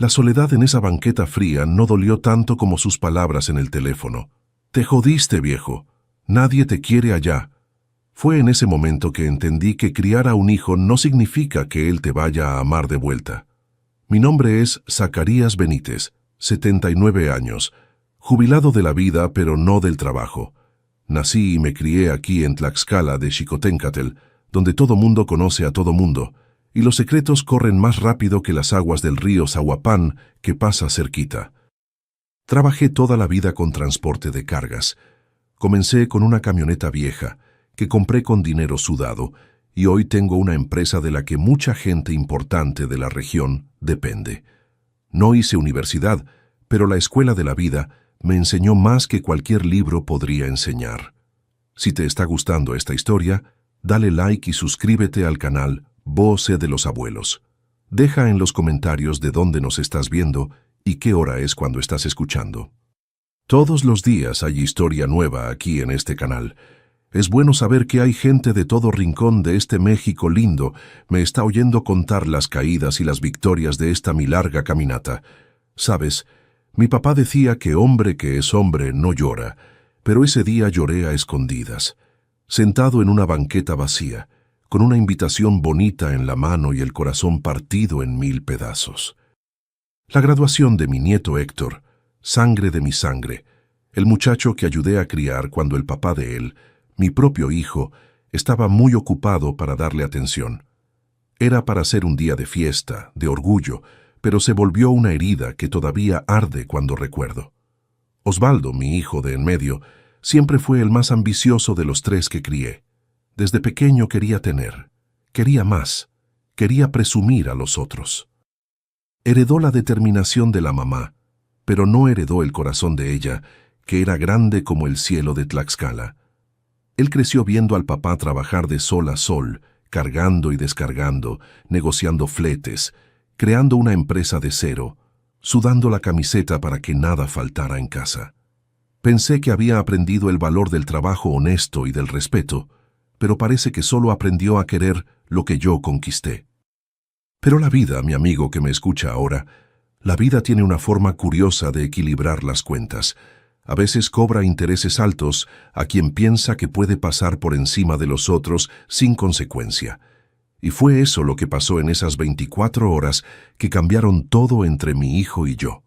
La soledad en esa banqueta fría no dolió tanto como sus palabras en el teléfono. «Te jodiste, viejo. Nadie te quiere allá». Fue en ese momento que entendí que criar a un hijo no significa que él te vaya a amar de vuelta. Mi nombre es Zacarías Benítez, 79 años, jubilado de la vida pero no del trabajo. Nací y me crié aquí en Tlaxcala de Xicoténcatl, donde todo mundo conoce a todo mundo, y los secretos corren más rápido que las aguas del río Zahuapán que pasa cerquita. Trabajé toda la vida con transporte de cargas. Comencé con una camioneta vieja, que compré con dinero sudado, y hoy tengo una empresa de la que mucha gente importante de la región depende. No hice universidad, pero la escuela de la vida me enseñó más que cualquier libro podría enseñar. Si te está gustando esta historia, dale like y suscríbete al canal Voce de los Abuelos. Deja en los comentarios de dónde nos estás viendo y qué hora es cuando estás escuchando. Todos los días hay historia nueva aquí en este canal. Es bueno saber que hay gente de todo rincón de este México lindo me está oyendo contar las caídas y las victorias de esta mi larga caminata. Sabes, mi papá decía que hombre que es hombre no llora, pero ese día lloré a escondidas, sentado en una banqueta vacía, con una invitación bonita en la mano y el corazón partido en 1000 pedazos. La graduación de mi nieto Héctor, sangre de mi sangre, el muchacho que ayudé a criar cuando el papá de él, mi propio hijo, estaba muy ocupado para darle atención. Era para ser un día de fiesta, de orgullo, pero se volvió una herida que todavía arde cuando recuerdo. Osvaldo, mi hijo de en medio, siempre fue el más ambicioso de los 3 que crié. Desde pequeño quería tener, quería más, quería presumir a los otros. Heredó la determinación de la mamá, pero no heredó el corazón de ella, que era grande como el cielo de Tlaxcala. Él creció viendo al papá trabajar de sol a sol, cargando y descargando, negociando fletes, creando una empresa de cero, sudando la camiseta para que nada faltara en casa. Pensé que había aprendido el valor del trabajo honesto y del respeto, pero parece que solo aprendió a querer lo que yo conquisté. Pero la vida, mi amigo que me escucha ahora, la vida tiene una forma curiosa de equilibrar las cuentas. A veces cobra intereses altos a quien piensa que puede pasar por encima de los otros sin consecuencia. Y fue eso lo que pasó en esas 24 horas que cambiaron todo entre mi hijo y yo.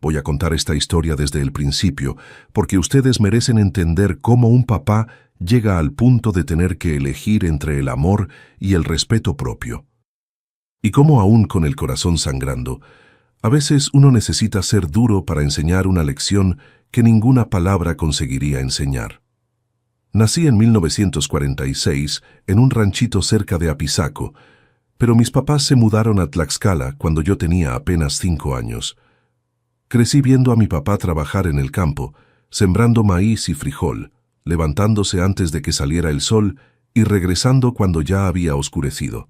Voy a contar esta historia desde el principio, porque ustedes merecen entender cómo un papá llega al punto de tener que elegir entre el amor y el respeto propio. Y cómo aún con el corazón sangrando, a veces uno necesita ser duro para enseñar una lección que ninguna palabra conseguiría enseñar. Nací en 1946 en un ranchito cerca de Apizaco, pero mis papás se mudaron a Tlaxcala cuando yo tenía apenas 5 años. Crecí viendo a mi papá trabajar en el campo, sembrando maíz y frijol, levantándose antes de que saliera el sol y regresando cuando ya había oscurecido.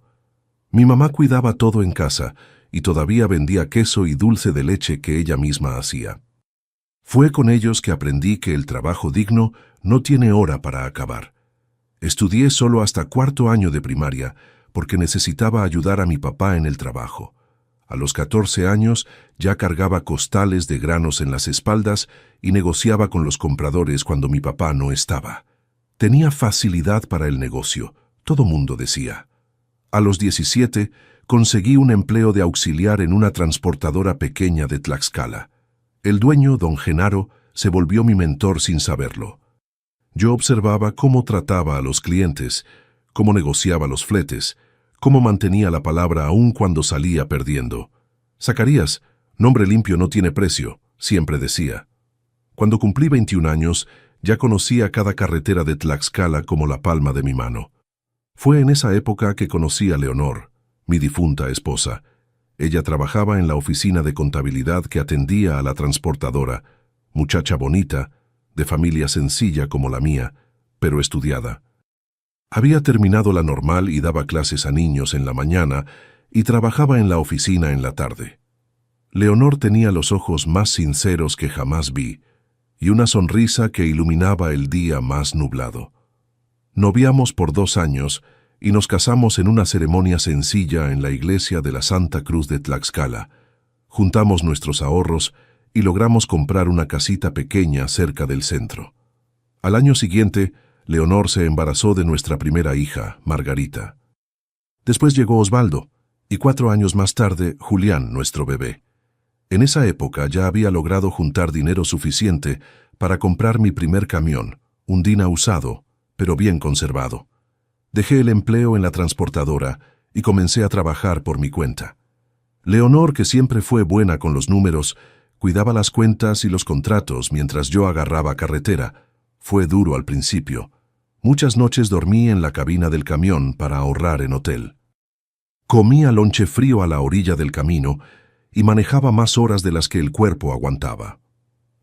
Mi mamá cuidaba todo en casa y todavía vendía queso y dulce de leche que ella misma hacía. Fue con ellos que aprendí que el trabajo digno no tiene hora para acabar. Estudié solo hasta 4º año de primaria porque necesitaba ayudar a mi papá en el trabajo. A los 14 años ya cargaba costales de granos en las espaldas y negociaba con los compradores cuando mi papá no estaba. Tenía facilidad para el negocio, todo mundo decía. A los 17 conseguí un empleo de auxiliar en una transportadora pequeña de Tlaxcala. El dueño, don Genaro, se volvió mi mentor sin saberlo. Yo observaba cómo trataba a los clientes, cómo negociaba los fletes, cómo mantenía la palabra aún cuando salía perdiendo. Zacarías, nombre limpio no tiene precio, siempre decía. Cuando cumplí 21 años, ya conocía cada carretera de Tlaxcala como la palma de mi mano. Fue en esa época que conocí a Leonor, mi difunta esposa. Ella trabajaba en la oficina de contabilidad que atendía a la transportadora, muchacha bonita, de familia sencilla como la mía, pero estudiada. Había terminado la normal y daba clases a niños en la mañana y trabajaba en la oficina en la tarde. Leonor tenía los ojos más sinceros que jamás vi y una sonrisa que iluminaba el día más nublado. Noviamos por 2 años y nos casamos en una ceremonia sencilla en la iglesia de la Santa Cruz de Tlaxcala, Juntamos nuestros ahorros y logramos comprar una casita pequeña cerca del centro. Al año siguiente, Leonor se embarazó de nuestra primera hija, Margarita. Después llegó Osvaldo, y 4 años más tarde, Julián, nuestro bebé. En esa época ya había logrado juntar dinero suficiente para comprar mi primer camión, un Dina usado, pero bien conservado. Dejé el empleo en la transportadora y comencé a trabajar por mi cuenta. Leonor, que siempre fue buena con los números, cuidaba las cuentas y los contratos mientras yo agarraba carretera. Fue duro al principio. Muchas noches dormí en la cabina del camión para ahorrar en hotel. Comía lonche frío a la orilla del camino y manejaba más horas de las que el cuerpo aguantaba.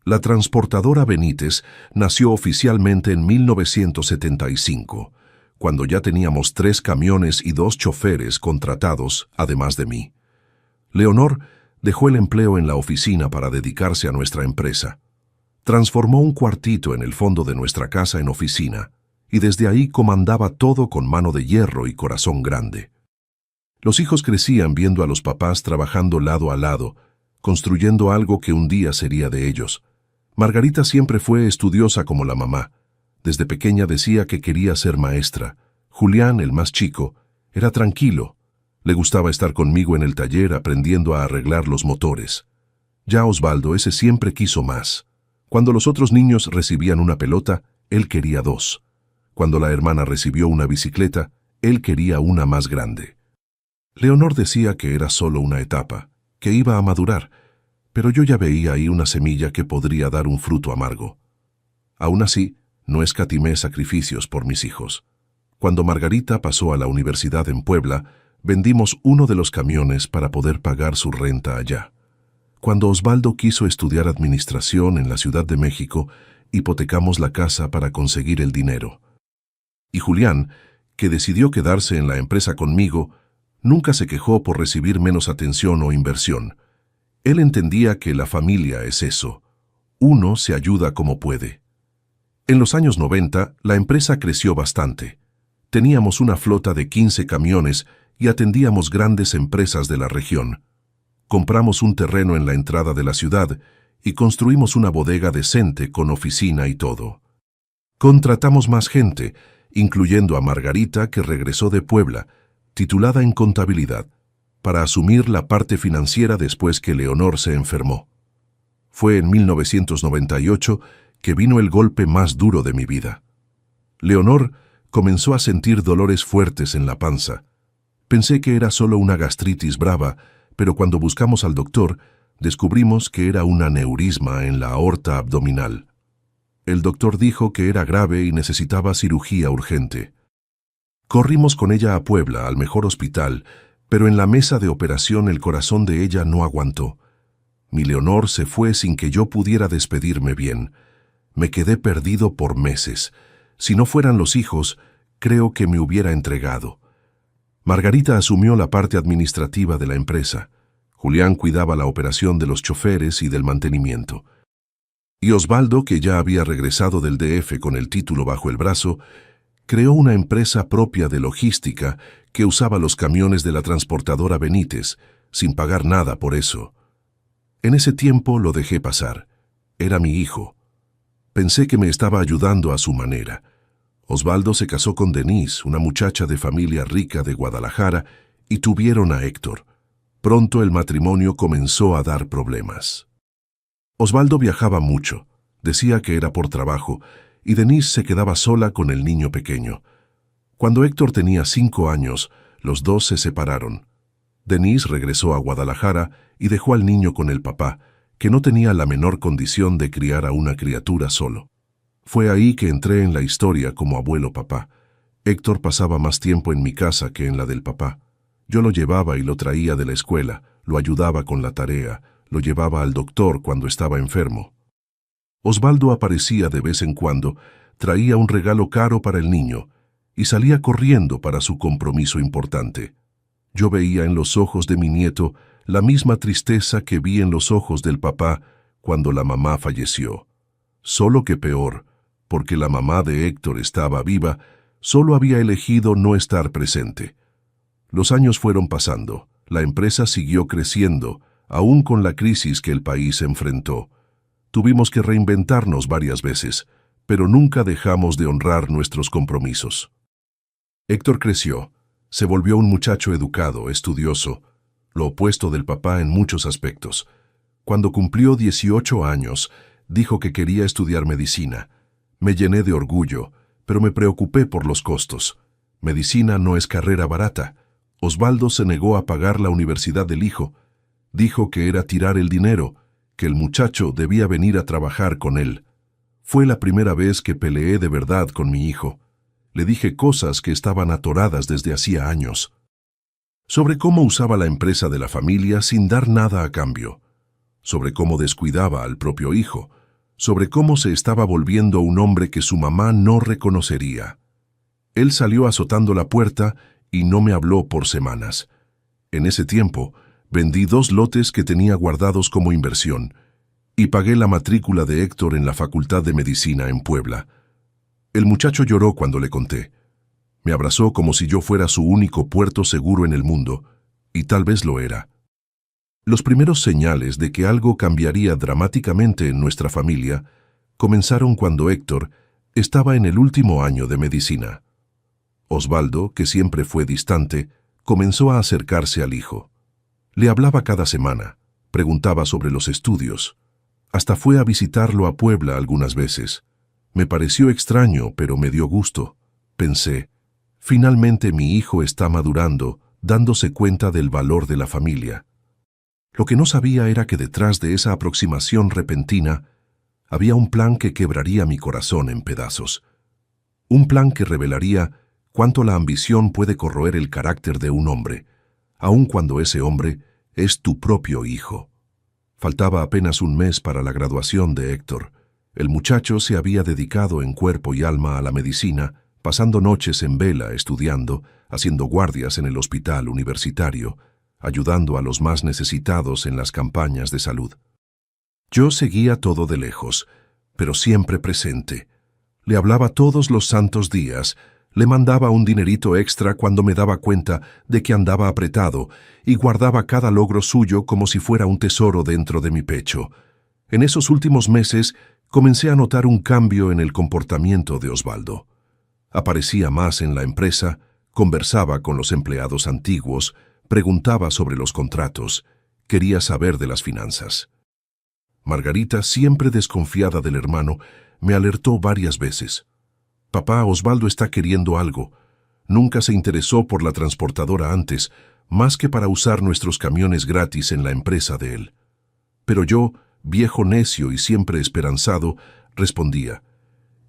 La transportadora Benítez nació oficialmente en 1975, cuando ya teníamos 3 camiones y 2 choferes contratados, además de mí. Leonor dejó el empleo en la oficina para dedicarse a nuestra empresa. Transformó un cuartito en el fondo de nuestra casa en oficina, y desde ahí comandaba todo con mano de hierro y corazón grande. Los hijos crecían viendo a los papás trabajando lado a lado, construyendo algo que un día sería de ellos. Margarita siempre fue estudiosa como la mamá. Desde pequeña decía que quería ser maestra. Julián, el más chico, era tranquilo. Le gustaba estar conmigo en el taller aprendiendo a arreglar los motores. Ya Osvaldo, ese siempre quiso más. Cuando los otros niños recibían una pelota, él quería 2. Cuando la hermana recibió una bicicleta, él quería una más grande. Leonor decía que era solo una etapa, que iba a madurar, pero yo ya veía ahí una semilla que podría dar un fruto amargo. Aún así, no escatimé sacrificios por mis hijos. Cuando Margarita pasó a la universidad en Puebla, vendimos uno de los camiones para poder pagar su renta allá. Cuando Osvaldo quiso estudiar administración en la Ciudad de México, hipotecamos la casa para conseguir el dinero. Y Julián, que decidió quedarse en la empresa conmigo, nunca se quejó por recibir menos atención o inversión. Él entendía que la familia es eso. Uno se ayuda como puede. En los años 90, la empresa creció bastante. Teníamos una flota de 15 camiones y atendíamos grandes empresas de la región. Compramos un terreno en la entrada de la ciudad y construimos una bodega decente con oficina y todo. Contratamos más gente, incluyendo a Margarita, que regresó de Puebla, titulada en contabilidad, para asumir la parte financiera después que Leonor se enfermó. Fue en 1998 que vino el golpe más duro de mi vida. Leonor comenzó a sentir dolores fuertes en la panza. Pensé que era solo una gastritis brava, pero cuando buscamos al doctor, descubrimos que era un aneurisma en la aorta abdominal. El doctor dijo que era grave y necesitaba cirugía urgente. Corrimos con ella a Puebla, al mejor hospital, pero en la mesa de operación el corazón de ella no aguantó. Mi Leonor se fue sin que yo pudiera despedirme bien. Me quedé perdido por meses. Si no fueran los hijos, creo que me hubiera entregado. Margarita asumió la parte administrativa de la empresa. Julián cuidaba la operación de los choferes y del mantenimiento. Y Osvaldo, que ya había regresado del DF con el título bajo el brazo, creó una empresa propia de logística que usaba los camiones de la transportadora Benítez, sin pagar nada por eso. En ese tiempo lo dejé pasar. Era mi hijo. Pensé que me estaba ayudando a su manera. Osvaldo se casó con Denise, una muchacha de familia rica de Guadalajara, y tuvieron a Héctor. Pronto el matrimonio comenzó a dar problemas. Osvaldo viajaba mucho, decía que era por trabajo, y Denise se quedaba sola con el niño pequeño. Cuando Héctor tenía 5 años, los dos se separaron. Denise regresó a Guadalajara y dejó al niño con el papá, que no tenía la menor condición de criar a una criatura solo. Fue ahí que entré en la historia como abuelo papá. Héctor pasaba más tiempo en mi casa que en la del papá. Yo lo llevaba y lo traía de la escuela, lo ayudaba con la tarea, lo llevaba al doctor cuando estaba enfermo. Osvaldo aparecía de vez en cuando, traía un regalo caro para el niño y salía corriendo para su compromiso importante. Yo veía en los ojos de mi nieto la misma tristeza que vi en los ojos del papá cuando la mamá falleció. Solo que peor, porque la mamá de Héctor estaba viva, solo había elegido no estar presente. Los años fueron pasando, la empresa siguió creciendo, aún con la crisis que el país enfrentó. Tuvimos que reinventarnos varias veces, pero nunca dejamos de honrar nuestros compromisos. Héctor creció, se volvió un muchacho educado, estudioso, lo opuesto del papá en muchos aspectos. Cuando cumplió 18 años, dijo que quería estudiar medicina. Me llené de orgullo, pero me preocupé por los costos. Medicina no es carrera barata. Osvaldo se negó a pagar la universidad del hijo. Dijo que era tirar el dinero, que el muchacho debía venir a trabajar con él. Fue la primera vez que peleé de verdad con mi hijo. Le dije cosas que estaban atoradas desde hacía años. Sobre cómo usaba la empresa de la familia sin dar nada a cambio. Sobre cómo descuidaba al propio hijo. Sobre cómo se estaba volviendo un hombre que su mamá no reconocería. Él salió azotando la puerta y no me habló por semanas. En ese tiempo, vendí 2 lotes que tenía guardados como inversión y pagué la matrícula de Héctor en la Facultad de Medicina en Puebla. El muchacho lloró cuando le conté. Me abrazó como si yo fuera su único puerto seguro en el mundo, y tal vez lo era. Los primeros señales de que algo cambiaría dramáticamente en nuestra familia comenzaron cuando Héctor estaba en el último año de medicina. Osvaldo, que siempre fue distante, comenzó a acercarse al hijo. Le hablaba cada semana, preguntaba sobre los estudios. Hasta fue a visitarlo a Puebla algunas veces. Me pareció extraño, pero me dio gusto. Pensé, finalmente mi hijo está madurando, dándose cuenta del valor de la familia. Lo que no sabía era que detrás de esa aproximación repentina había un plan que quebraría mi corazón en pedazos. Un plan que revelaría cuánto la ambición puede corroer el carácter de un hombre, aun cuando ese hombre es tu propio hijo. Faltaba apenas un mes para la graduación de Héctor. El muchacho se había dedicado en cuerpo y alma a la medicina, pasando noches en vela estudiando, haciendo guardias en el hospital universitario, ayudando a los más necesitados en las campañas de salud. Yo seguía todo de lejos, pero siempre presente. Le hablaba todos los santos días, le mandaba un dinerito extra cuando me daba cuenta de que andaba apretado y guardaba cada logro suyo como si fuera un tesoro dentro de mi pecho. En esos últimos meses comencé a notar un cambio en el comportamiento de Osvaldo. Aparecía más en la empresa, conversaba con los empleados antiguos, preguntaba sobre los contratos, quería saber de las finanzas. Margarita, siempre desconfiada del hermano, me alertó varias veces. «Papá, Osvaldo está queriendo algo. Nunca se interesó por la transportadora antes, más que para usar nuestros camiones gratis en la empresa de él». Pero yo, viejo necio y siempre esperanzado, respondía,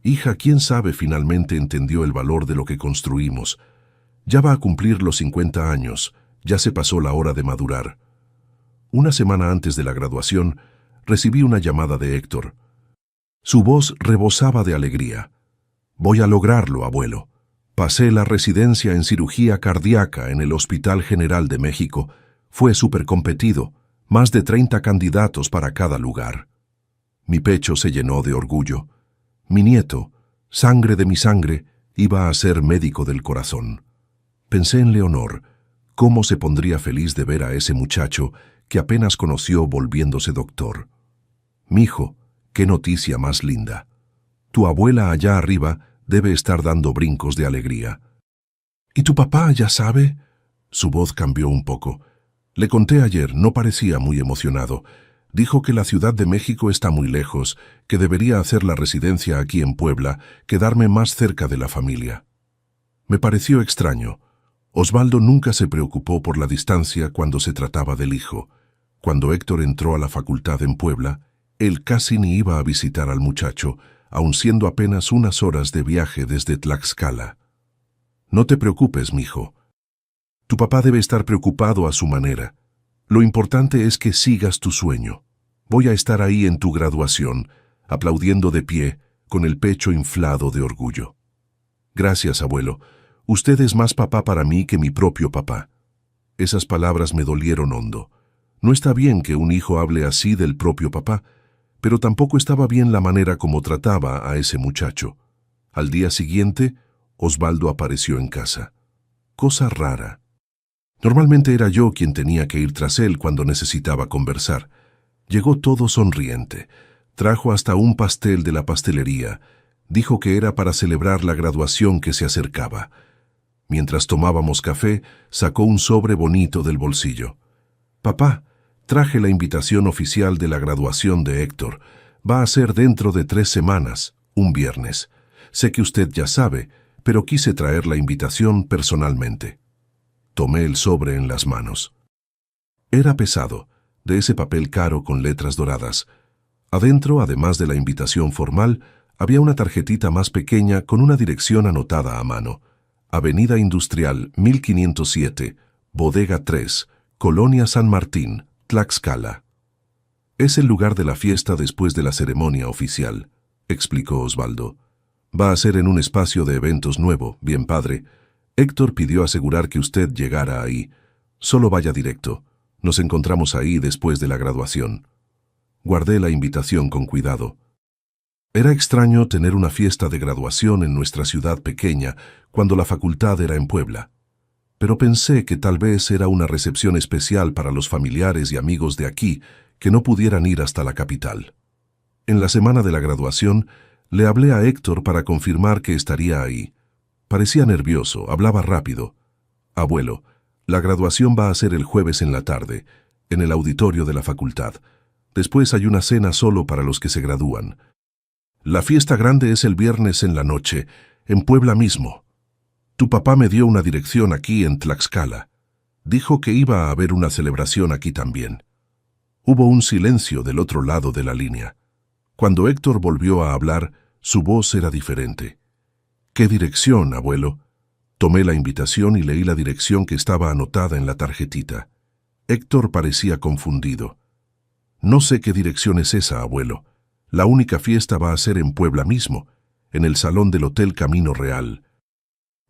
«Hija, ¿quién sabe finalmente entendió el valor de lo que construimos? Ya va a cumplir los 50 años, ya se pasó la hora de madurar». Una semana antes de la graduación, recibí una llamada de Héctor. Su voz rebosaba de alegría. «Voy a lograrlo, abuelo. Pasé la residencia en cirugía cardíaca en el Hospital General de México. Fue supercompetido, más de 30 candidatos para cada lugar». Mi pecho se llenó de orgullo. Mi nieto, sangre de mi sangre, iba a ser médico del corazón. Pensé en Leonor, cómo se pondría feliz de ver a ese muchacho que apenas conoció volviéndose doctor. «Mijo, qué noticia más linda. Tu abuela allá arriba debe estar dando brincos de alegría». «¿Y tu papá ya sabe?» Su voz cambió un poco. Le conté ayer, no parecía muy emocionado. Dijo que la Ciudad de México está muy lejos, que debería hacer la residencia aquí en Puebla, quedarme más cerca de la familia. Me pareció extraño. Osvaldo nunca se preocupó por la distancia cuando se trataba del hijo. Cuando Héctor entró a la facultad en Puebla, él casi ni iba a visitar al muchacho, aun siendo apenas unas horas de viaje desde Tlaxcala. «No te preocupes, mijo. Tu papá debe estar preocupado a su manera. Lo importante es que sigas tu sueño. Voy a estar ahí en tu graduación, aplaudiendo de pie, con el pecho inflado de orgullo». «Gracias, abuelo. Usted es más papá para mí que mi propio papá». Esas palabras me dolieron hondo. No está bien que un hijo hable así del propio papá, pero tampoco estaba bien la manera como trataba a ese muchacho. Al día siguiente, Osvaldo apareció en casa. Cosa rara. Normalmente era yo quien tenía que ir tras él cuando necesitaba conversar. Llegó todo sonriente. Trajo hasta un pastel de la pastelería. Dijo que era para celebrar la graduación que se acercaba. Mientras tomábamos café, sacó un sobre bonito del bolsillo. «Papá, traje la invitación oficial de la graduación de Héctor. Va a ser dentro de 3 semanas, un viernes. Sé que usted ya sabe, pero quise traer la invitación personalmente». Tomé el sobre en las manos. Era pesado, de ese papel caro con letras doradas. Adentro, además de la invitación formal, había una tarjetita más pequeña con una dirección anotada a mano. Avenida Industrial 1507, Bodega 3, Colonia San Martín, Tlaxcala. «Es el lugar de la fiesta después de la ceremonia oficial», explicó Osvaldo. «Va a ser en un espacio de eventos nuevo, bien padre. Héctor pidió asegurar que usted llegara ahí. Solo vaya directo. Nos encontramos ahí después de la graduación». Guardé la invitación con cuidado. Era extraño tener una fiesta de graduación en nuestra ciudad pequeña cuando la facultad era en Puebla. Pero pensé que tal vez era una recepción especial para los familiares y amigos de aquí que no pudieran ir hasta la capital. En la semana de la graduación, le hablé a Héctor para confirmar que estaría ahí. Parecía nervioso, hablaba rápido. «Abuelo, la graduación va a ser el jueves en la tarde, en el auditorio de la facultad. Después hay una cena solo para los que se gradúan. La fiesta grande es el viernes en la noche, en Puebla mismo. Tu papá me dio una dirección aquí en Tlaxcala. Dijo que iba a haber una celebración aquí también». Hubo un silencio del otro lado de la línea. Cuando Héctor volvió a hablar, su voz era diferente. «¿Qué dirección, abuelo?» Tomé la invitación y leí la dirección que estaba anotada en la tarjetita. Héctor parecía confundido. «No sé qué dirección es esa, abuelo. La única fiesta va a ser en Puebla mismo, en el salón del Hotel Camino Real».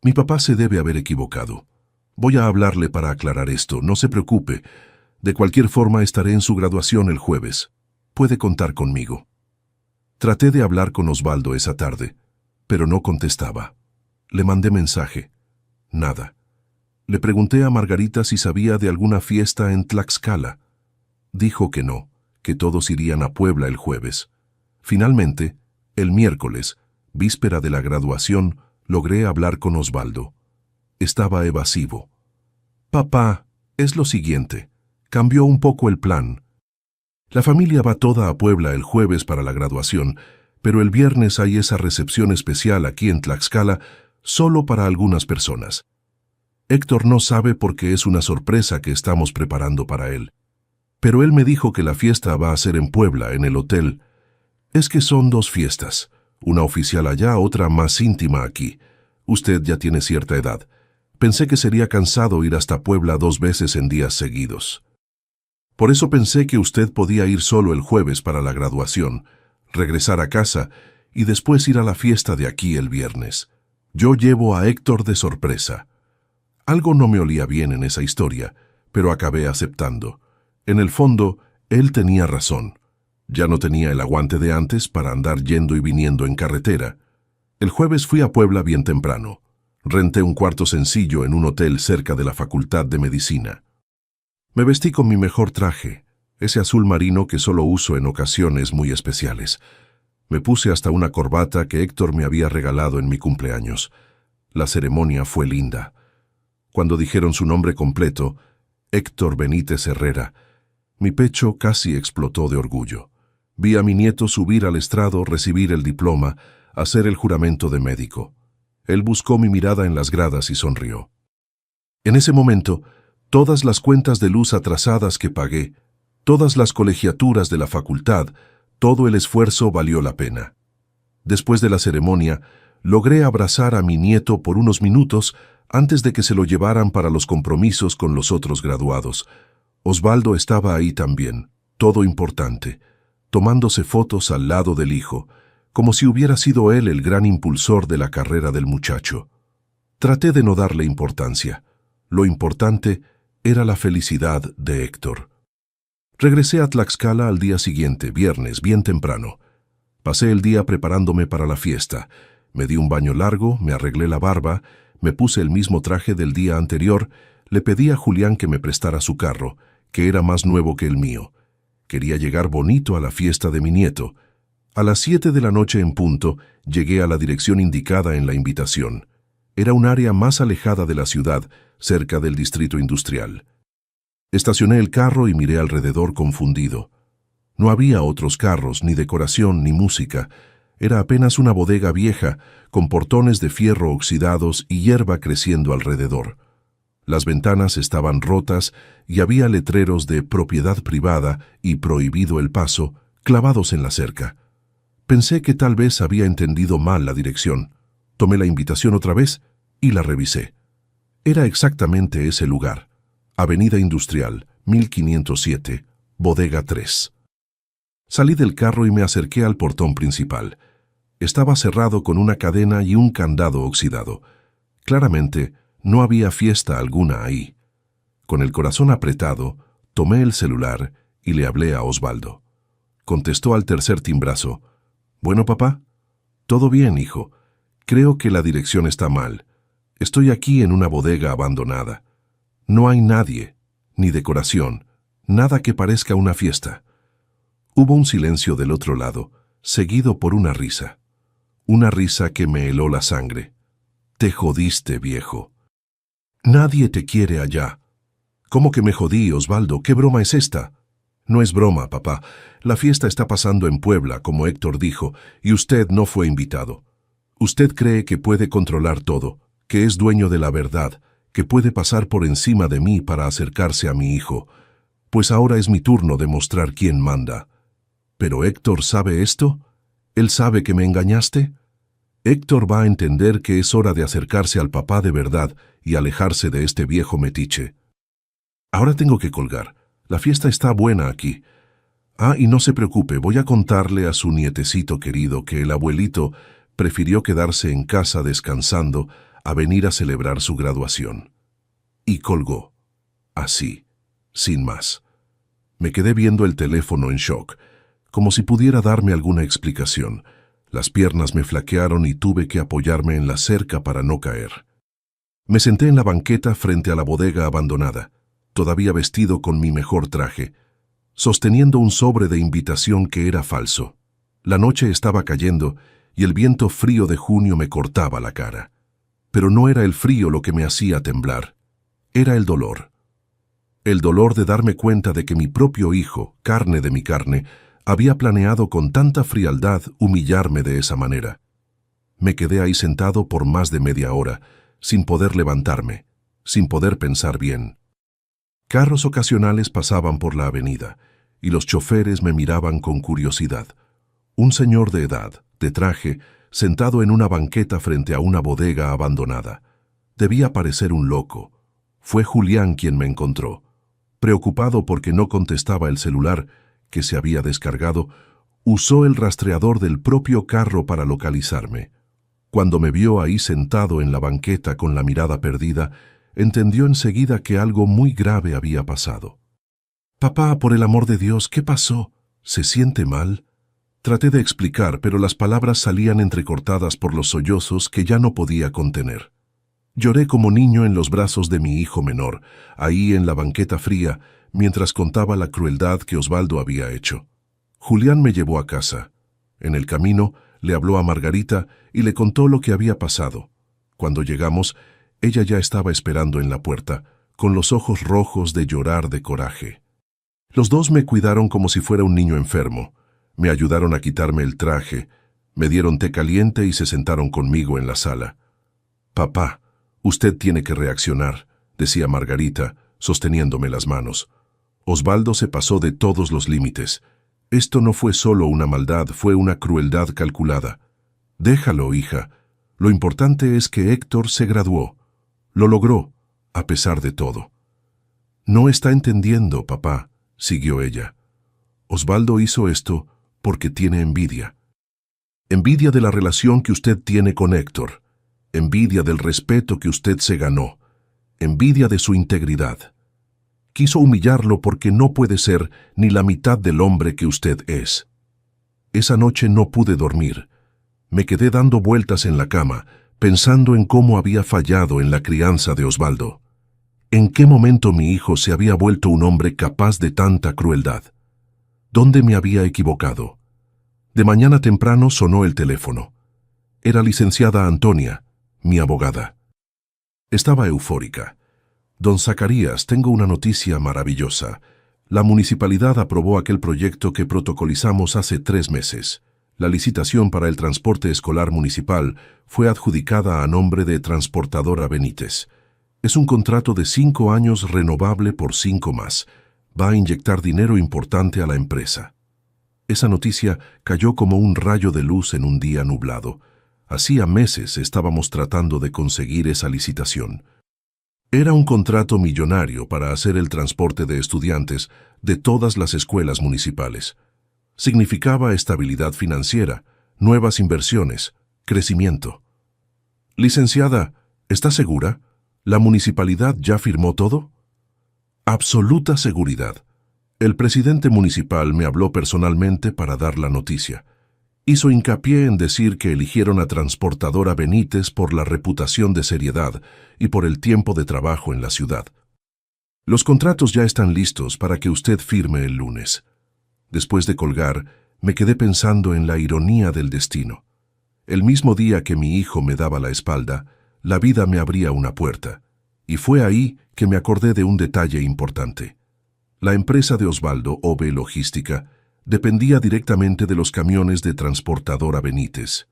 Mi papá se debe haber equivocado. Voy a hablarle para aclarar esto, no se preocupe. De cualquier forma estaré en su graduación el jueves. Puede contar conmigo. Traté de hablar con Osvaldo esa tarde, pero no contestaba. Le mandé mensaje. Nada. Le pregunté a Margarita si sabía de alguna fiesta en Tlaxcala. Dijo que no, que todos irían a Puebla el jueves. Finalmente, el miércoles, víspera de la graduación, logré hablar con Osvaldo. Estaba evasivo. «Papá, es lo siguiente. Cambió un poco el plan. La familia va toda a Puebla el jueves para la graduación, pero el viernes hay esa recepción especial aquí en Tlaxcala solo para algunas personas. Héctor no sabe porque es una sorpresa que estamos preparando para él. Pero él me dijo que la fiesta va a ser en Puebla, en el hotel. Es que son 2 fiestas, una oficial allá, otra más íntima aquí. Usted ya tiene cierta edad. Pensé que sería cansado ir hasta Puebla 2 veces en días seguidos. Por eso pensé que usted podía ir solo el jueves para la graduación, regresar a casa y después ir a la fiesta de aquí el viernes. Yo llevo a Héctor de sorpresa». Algo no me olía bien en esa historia, pero acabé aceptando. En el fondo, él tenía razón. Ya no tenía el aguante de antes para andar yendo y viniendo en carretera. El jueves fui a Puebla bien temprano. Renté un cuarto sencillo en un hotel cerca de la Facultad de Medicina. Me vestí con mi mejor traje, ese azul marino que solo uso en ocasiones muy especiales. Me puse hasta una corbata que Héctor me había regalado en mi cumpleaños. La ceremonia fue linda. Cuando dijeron su nombre completo, Héctor Benítez Herrera, mi pecho casi explotó de orgullo. Vi a mi nieto subir al estrado, recibir el diploma, hacer el juramento de médico. Él buscó mi mirada en las gradas y sonrió. En ese momento, todas las cuentas de luz atrasadas que pagué, todas las colegiaturas de la facultad, todo el esfuerzo valió la pena. Después de la ceremonia, logré abrazar a mi nieto por unos minutos antes de que se lo llevaran para los compromisos con los otros graduados. Osvaldo estaba ahí también, todo importante, tomándose fotos al lado del hijo, como si hubiera sido él el gran impulsor de la carrera del muchacho. Traté de no darle importancia. Lo importante era la felicidad de Héctor. Regresé a Tlaxcala al día siguiente, viernes, bien temprano. Pasé el día preparándome para la fiesta. Me di un baño largo, me arreglé la barba, me puse el mismo traje del día anterior, Le pedí a Julián que me prestara su carro, que era más nuevo que el mío. Quería llegar bonito a la fiesta de mi nieto. A las 7 de la noche en punto, llegué a la dirección indicada en la invitación. Era un área más alejada de la ciudad, cerca del distrito industrial. Estacioné el carro y miré alrededor confundido. No había otros carros, ni decoración, ni música. Era apenas una bodega vieja, con portones de fierro oxidados y hierba creciendo alrededor. Las ventanas estaban rotas y había letreros de propiedad privada y prohibido el paso clavados en la cerca. Pensé que tal vez había entendido mal la dirección. Tomé la invitación otra vez y la revisé. Era exactamente ese lugar. Avenida Industrial, 1507, Bodega 3. Salí del carro y me acerqué al portón principal. Estaba cerrado con una cadena y un candado oxidado. Claramente, no había fiesta alguna ahí. Con el corazón apretado, tomé el celular y le hablé a Osvaldo. Contestó al tercer timbrazo. «Bueno, papá». «Todo bien, hijo. Creo que la dirección está mal. Estoy aquí en una bodega abandonada. No hay nadie, ni decoración, nada que parezca una fiesta». Hubo un silencio del otro lado, seguido por una risa. Una risa que me heló la sangre. «Te jodiste, viejo. Nadie te quiere allá». «¿Cómo que me jodí, Osvaldo? ¿Qué broma es esta?» «No es broma, papá. La fiesta está pasando en Puebla, como Héctor dijo, y usted no fue invitado. Usted cree que puede controlar todo, que es dueño de la verdad, que puede pasar por encima de mí para acercarse a mi hijo. Pues ahora es mi turno de mostrar quién manda». «¿Pero Héctor sabe esto? ¿Él sabe que me engañaste?» «Héctor va a entender que es hora de acercarse al papá de verdad y alejarse de este viejo metiche». Ahora tengo que colgar. La fiesta está buena aquí. Y no se preocupe, voy a contarle a su nietecito querido que el abuelito prefirió quedarse en casa descansando a venir a celebrar su graduación. Y colgó. Así, sin más. Me quedé viendo el teléfono en shock, como si pudiera darme alguna explicación. Las piernas me flaquearon y tuve que apoyarme en la cerca para no caer. Me senté en la banqueta frente a la bodega abandonada, todavía vestido con mi mejor traje, sosteniendo un sobre de invitación que era falso. La noche estaba cayendo y el viento frío de junio me cortaba la cara. Pero no era el frío lo que me hacía temblar. Era el dolor. El dolor de darme cuenta de que mi propio hijo, carne de mi carne, había planeado con tanta frialdad humillarme de esa manera. Me quedé ahí sentado por más de media hora, sin poder levantarme, sin poder pensar bien. Carros ocasionales pasaban por la avenida, y los choferes me miraban con curiosidad. Un señor de edad, de traje, sentado en una banqueta frente a una bodega abandonada. Debía parecer un loco. Fue Julián quien me encontró. Preocupado porque no contestaba el celular, que se había descargado, usó el rastreador del propio carro para localizarme. Cuando me vio ahí sentado en la banqueta con la mirada perdida, entendió enseguida que algo muy grave había pasado. «Papá, por el amor de Dios, ¿qué pasó? ¿Se siente mal?» Traté de explicar, pero las palabras salían entrecortadas por los sollozos que ya no podía contener. Lloré como niño en los brazos de mi hijo menor, ahí en la banqueta fría, mientras contaba la crueldad que Osvaldo había hecho. Julián me llevó a casa. En el camino, le habló a Margarita y le contó lo que había pasado. Cuando llegamos, ella ya estaba esperando en la puerta, con los ojos rojos de llorar de coraje. Los dos me cuidaron como si fuera un niño enfermo. Me ayudaron a quitarme el traje, me dieron té caliente y se sentaron conmigo en la sala. «Papá, usted tiene que reaccionar», decía Margarita, sosteniéndome las manos. «Osvaldo se pasó de todos los límites. Esto no fue solo una maldad, fue una crueldad calculada. Déjalo, hija. Lo importante es que Héctor se graduó. Lo logró, a pesar de todo». «No está entendiendo, papá», siguió ella. «Osvaldo hizo esto porque tiene envidia. Envidia de la relación que usted tiene con Héctor. Envidia del respeto que usted se ganó. Envidia de su integridad. Quiso humillarlo porque no puede ser ni la mitad del hombre que usted es. Esa noche no pude dormir. Me quedé dando vueltas en la cama, pensando en cómo había fallado en la crianza de Osvaldo. ¿En qué momento mi hijo se había vuelto un hombre capaz de tanta crueldad? ¿Dónde me había equivocado? De mañana temprano sonó el teléfono. Era licenciada Antonia, mi abogada. Estaba eufórica. Don Zacarías, tengo una noticia maravillosa. La municipalidad aprobó aquel proyecto que protocolizamos hace 3 meses. La licitación para el transporte escolar municipal fue adjudicada a nombre de Transportadora Benítez. Es un contrato de 5 años renovable por 5 más. Va a inyectar dinero importante a la empresa. Esa noticia cayó como un rayo de luz en un día nublado. Hacía meses estábamos tratando de conseguir esa licitación. Era un contrato millonario para hacer el transporte de estudiantes de todas las escuelas municipales. Significaba estabilidad financiera, nuevas inversiones, crecimiento. Licenciada, ¿está segura? ¿La municipalidad ya firmó todo? Absoluta seguridad. El presidente municipal me habló personalmente para dar la noticia. Hizo hincapié en decir que eligieron a Transportadora Benítez por la reputación de seriedad y por el tiempo de trabajo en la ciudad. Los contratos ya están listos para que usted firme el lunes. Después de colgar, me quedé pensando en la ironía del destino. El mismo día que mi hijo me daba la espalda, la vida me abría una puerta, y fue ahí que me acordé de un detalle importante. La empresa de Osvaldo, OB Logística, dependía directamente de los camiones de Transportadora Benítez.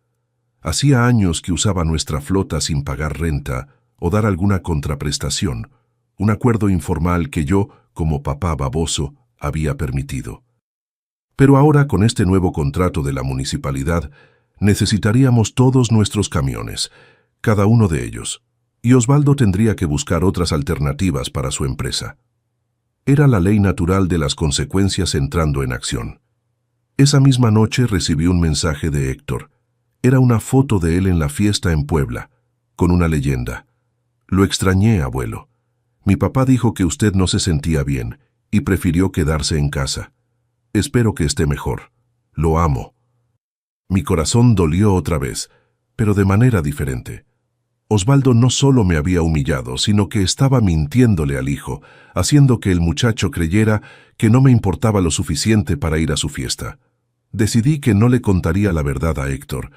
Hacía años que usaba nuestra flota sin pagar renta o dar alguna contraprestación, un acuerdo informal que yo, como papá baboso, había permitido. Pero ahora, con este nuevo contrato de la municipalidad, necesitaríamos todos nuestros camiones, cada uno de ellos, y Osvaldo tendría que buscar otras alternativas para su empresa. Era la ley natural de las consecuencias entrando en acción. Esa misma noche recibí un mensaje de Héctor. Era una foto de él en la fiesta en Puebla, con una leyenda. Lo extrañé, abuelo. Mi papá dijo que usted no se sentía bien y prefirió quedarse en casa. Espero que esté mejor. Lo amo. Mi corazón dolió otra vez, pero de manera diferente. Osvaldo no solo me había humillado, sino que estaba mintiéndole al hijo, haciendo que el muchacho creyera que no me importaba lo suficiente para ir a su fiesta. Decidí que no le contaría la verdad a Héctor,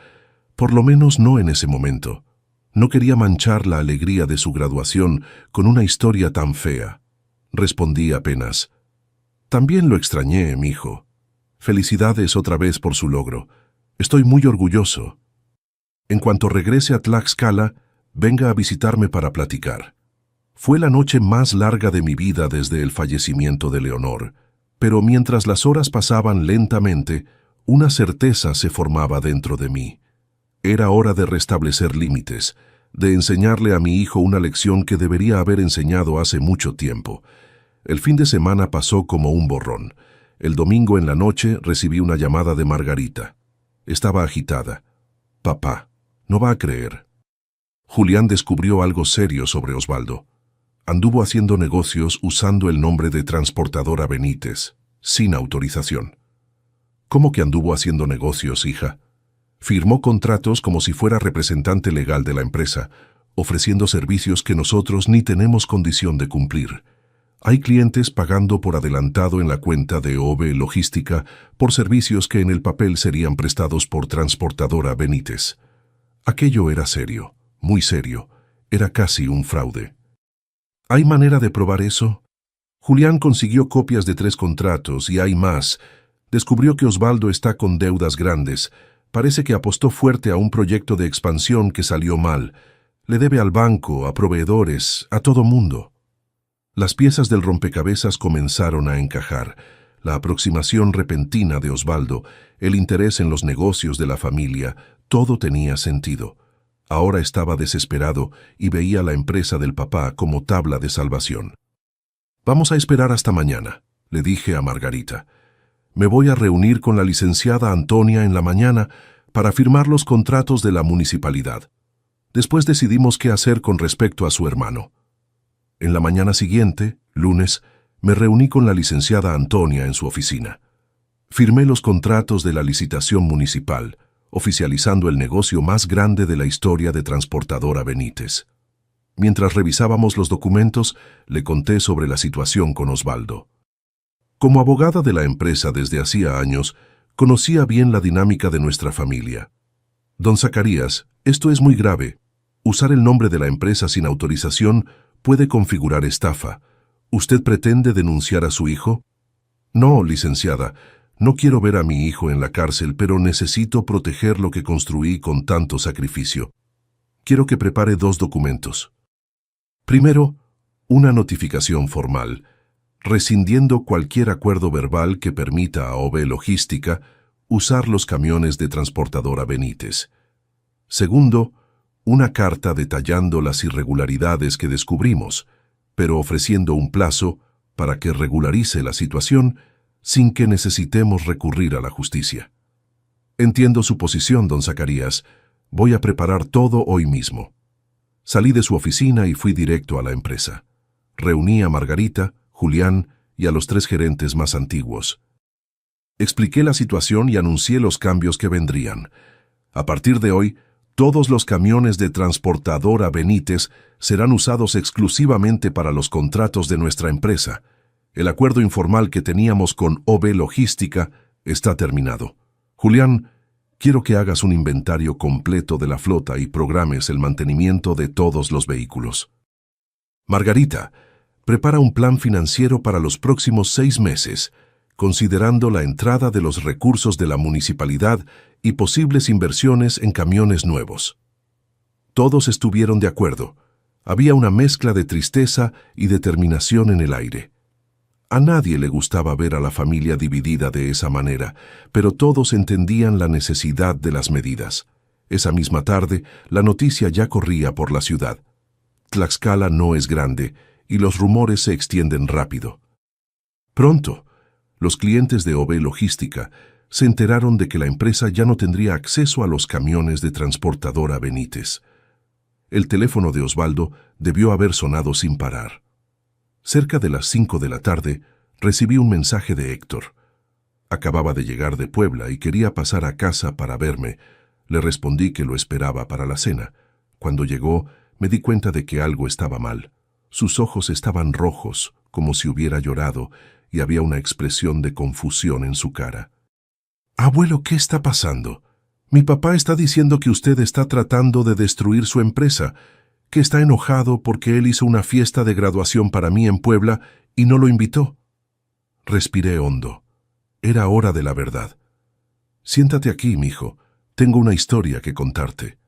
por lo menos no en ese momento. No quería manchar la alegría de su graduación con una historia tan fea. Respondí apenas: «También lo extrañé, mijo. Felicidades otra vez por su logro. Estoy muy orgulloso. En cuanto regrese a Tlaxcala, venga a visitarme para platicar». Fue la noche más larga de mi vida desde el fallecimiento de Leonor, pero mientras las horas pasaban lentamente, una certeza se formaba dentro de mí. Era hora de restablecer límites, de enseñarle a mi hijo una lección que debería haber enseñado hace mucho tiempo. El fin de semana pasó como un borrón. El domingo en la noche recibí una llamada de Margarita. Estaba agitada. «Papá, no va a creer. Julián descubrió algo serio sobre Osvaldo. Anduvo haciendo negocios usando el nombre de Transportadora Benítez, sin autorización». «¿Cómo que anduvo haciendo negocios, hija?» «Firmó contratos como si fuera representante legal de la empresa, ofreciendo servicios que nosotros ni tenemos condición de cumplir. Hay clientes pagando por adelantado en la cuenta de OB Logística por servicios que en el papel serían prestados por Transportadora Benítez». Aquello era serio, muy serio. Era casi un fraude. ¿Hay manera de probar eso? Julián consiguió copias de 3 contratos y hay más. Descubrió que Osvaldo está con deudas grandes. Parece que apostó fuerte a un proyecto de expansión que salió mal. Le debe al banco, a proveedores, a todo mundo. Las piezas del rompecabezas comenzaron a encajar. La aproximación repentina de Osvaldo, el interés en los negocios de la familia, todo tenía sentido. Ahora estaba desesperado y veía la empresa del papá como tabla de salvación. «Vamos a esperar hasta mañana», le dije a Margarita. «Me voy a reunir con la licenciada Antonia en la mañana para firmar los contratos de la municipalidad. Después decidimos qué hacer con respecto a su hermano». En la mañana siguiente, lunes, me reuní con la licenciada Antonia en su oficina. Firmé los contratos de la licitación municipal, oficializando el negocio más grande de la historia de Transportadora Benítez. Mientras revisábamos los documentos, le conté sobre la situación con Osvaldo. Como abogada de la empresa desde hacía años, conocía bien la dinámica de nuestra familia. Don Zacarías, esto es muy grave. Usar el nombre de la empresa sin autorización puede configurar estafa. ¿Usted pretende denunciar a su hijo? No, licenciada. No quiero ver a mi hijo en la cárcel, pero necesito proteger lo que construí con tanto sacrificio. Quiero que prepare 2 documentos. Primero, una notificación formal, rescindiendo cualquier acuerdo verbal que permita a OB Logística usar los camiones de transportadora Benítez. Segundo, una carta detallando las irregularidades que descubrimos, pero ofreciendo un plazo para que regularice la situación sin que necesitemos recurrir a la justicia. Entiendo su posición, don Zacarías. Voy a preparar todo hoy mismo. Salí de su oficina y fui directo a la empresa. Reuní a Margarita, Julián y a los 3 gerentes más antiguos. Expliqué la situación y anuncié los cambios que vendrían. A partir de hoy, todos los camiones de transportadora Benítez serán usados exclusivamente para los contratos de nuestra empresa. El acuerdo informal que teníamos con OB Logística está terminado. Julián, quiero que hagas un inventario completo de la flota y programes el mantenimiento de todos los vehículos. Margarita, prepara un plan financiero para los próximos 6 meses, considerando la entrada de los recursos de la municipalidad y posibles inversiones en camiones nuevos. Todos estuvieron de acuerdo. Había una mezcla de tristeza y determinación en el aire. A nadie le gustaba ver a la familia dividida de esa manera, pero todos entendían la necesidad de las medidas. Esa misma tarde, la noticia ya corría por la ciudad. Tlaxcala no es grande, y los rumores se extienden rápido. Pronto, los clientes de OB Logística se enteraron de que la empresa ya no tendría acceso a los camiones de transportadora Benítez. El teléfono de Osvaldo debió haber sonado sin parar. Cerca de las 5 de la tarde, recibí un mensaje de Héctor. Acababa de llegar de Puebla y quería pasar a casa para verme. Le respondí que lo esperaba para la cena. Cuando llegó, me di cuenta de que algo estaba mal. Sus ojos estaban rojos, como si hubiera llorado, y había una expresión de confusión en su cara. «Abuelo, ¿qué está pasando? Mi papá está diciendo que usted está tratando de destruir su empresa, que está enojado porque él hizo una fiesta de graduación para mí en Puebla y no lo invitó». Respiré hondo. Era hora de la verdad. «Siéntate aquí, mijo. Tengo una historia que contarte».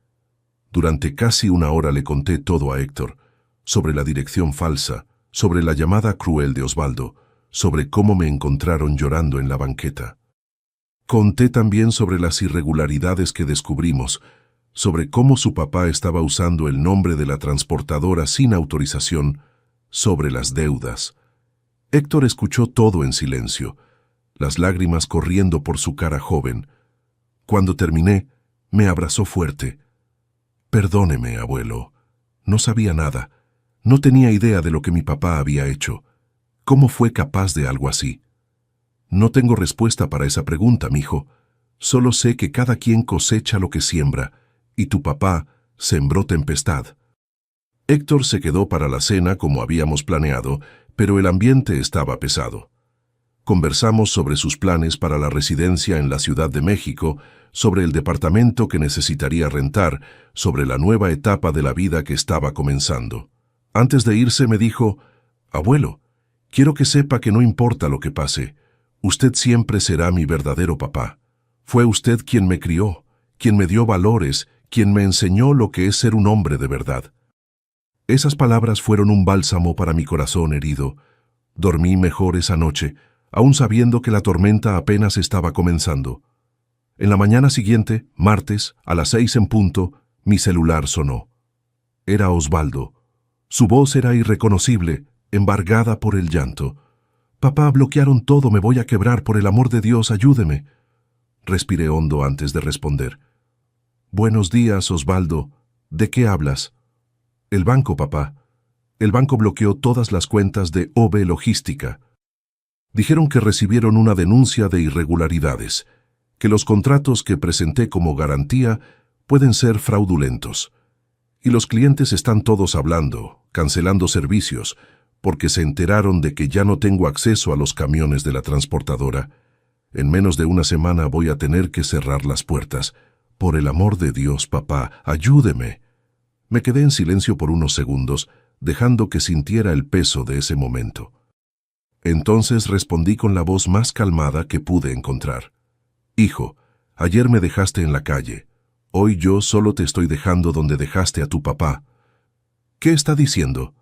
Durante casi 1 hora le conté todo a Héctor, sobre la dirección falsa, sobre la llamada cruel de Osvaldo, sobre cómo me encontraron llorando en la banqueta. Conté también sobre las irregularidades que descubrimos, sobre cómo su papá estaba usando el nombre de la transportadora sin autorización, sobre las deudas. Héctor escuchó todo en silencio, las lágrimas corriendo por su cara joven. Cuando terminé, me abrazó fuerte. «Perdóneme, abuelo. No sabía nada. No tenía idea de lo que mi papá había hecho. ¿Cómo fue capaz de algo así?» «No tengo respuesta para esa pregunta, mijo. Solo sé que cada quien cosecha lo que siembra, y tu papá sembró tempestad». Héctor se quedó para la cena como habíamos planeado, pero el ambiente estaba pesado. Conversamos sobre sus planes para la residencia en la Ciudad de México, sobre el departamento que necesitaría rentar, sobre la nueva etapa de la vida que estaba comenzando. Antes de irse me dijo: «Abuelo, quiero que sepa que no importa lo que pase, usted siempre será mi verdadero papá. Fue usted quien me crió, quien me dio valores, quien me enseñó lo que es ser un hombre de verdad». Esas palabras fueron un bálsamo para mi corazón herido. Dormí mejor esa noche, aún sabiendo que la tormenta apenas estaba comenzando. En la mañana siguiente, martes, a las 6 en punto, mi celular sonó. Era Osvaldo. Su voz era irreconocible, embargada por el llanto. «Papá, bloquearon todo, me voy a quebrar, por el amor de Dios, ayúdeme». Respiré hondo antes de responder. «Buenos días, Osvaldo. ¿De qué hablas?» «El banco, papá. El banco bloqueó todas las cuentas de OB Logística. Dijeron que recibieron una denuncia de irregularidades, que los contratos que presenté como garantía pueden ser fraudulentos, Y los clientes están todos hablando, cancelando servicios, porque se enteraron de que ya no tengo acceso a los camiones de la transportadora. En menos de una semana voy a tener que cerrar las puertas. Por el amor de Dios, papá, ayúdeme. Me quedé en silencio por unos segundos, dejando que sintiera el peso de ese momento. Entonces respondí con la voz más calmada que pude encontrar. Hijo, ayer me dejaste en la calle. Hoy yo solo te estoy dejando donde dejaste a tu papá. ¿Qué está diciendo?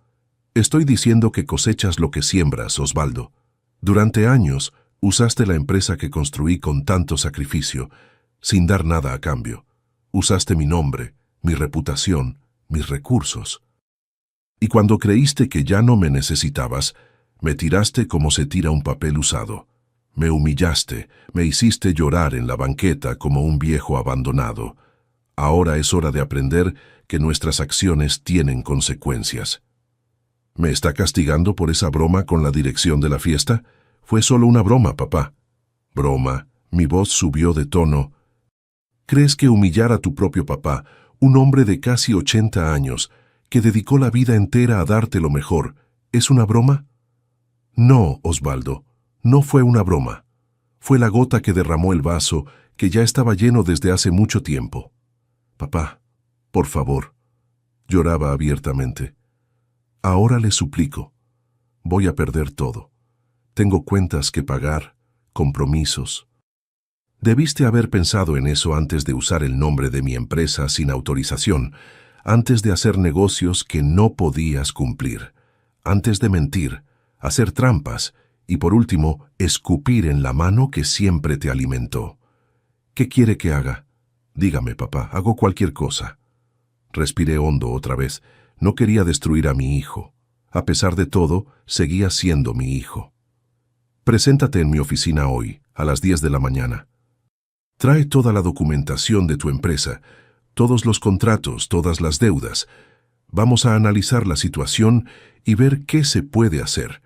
Estoy diciendo que cosechas lo que siembras, Osvaldo. Durante años, usaste la empresa que construí con tanto sacrificio, sin dar nada a cambio. Usaste mi nombre, mi reputación, mis recursos. Y cuando creíste que ya no me necesitabas, me tiraste como se tira un papel usado. Me humillaste, me hiciste llorar en la banqueta como un viejo abandonado. Ahora es hora de aprender que nuestras acciones tienen consecuencias. ¿Me está castigando por esa broma con la dirección de la fiesta? Fue solo una broma, papá. Broma. Mi voz subió de tono. ¿Crees que humillar a tu propio papá, un hombre de casi 80 años, que dedicó la vida entera a darte lo mejor, es una broma? No, Osvaldo, no fue una broma. Fue la gota que derramó el vaso, que ya estaba lleno desde hace mucho tiempo. Papá, por favor, lloraba abiertamente. Ahora le suplico. Voy a perder todo. Tengo cuentas que pagar, compromisos. Debiste haber pensado en eso antes de usar el nombre de mi empresa sin autorización, antes de hacer negocios que no podías cumplir, antes de mentir, hacer trampas y, por último, escupir en la mano que siempre te alimentó. ¿Qué quiere que haga? Dígame, papá, hago cualquier cosa. Respiré hondo otra vez. No quería destruir a mi hijo. A pesar de todo, seguía siendo mi hijo. Preséntate en mi oficina hoy, a las 10 de la mañana. Trae toda la documentación de tu empresa, todos los contratos, todas las deudas. Vamos a analizar la situación y ver qué se puede hacer.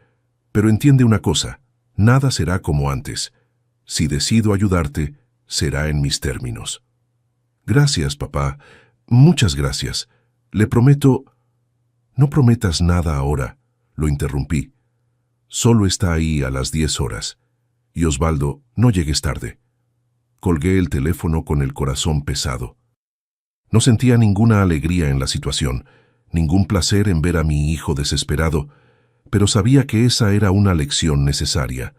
Pero entiende una cosa, nada será como antes. Si decido ayudarte, será en mis términos. Gracias, papá. Muchas gracias. Le prometo... No prometas nada ahora, lo interrumpí. Solo está ahí a las 10 horas. Y Osvaldo, no llegues tarde. Colgué el teléfono con el corazón pesado. No sentía ninguna alegría en la situación, ningún placer en ver a mi hijo desesperado, pero sabía que esa era una lección necesaria.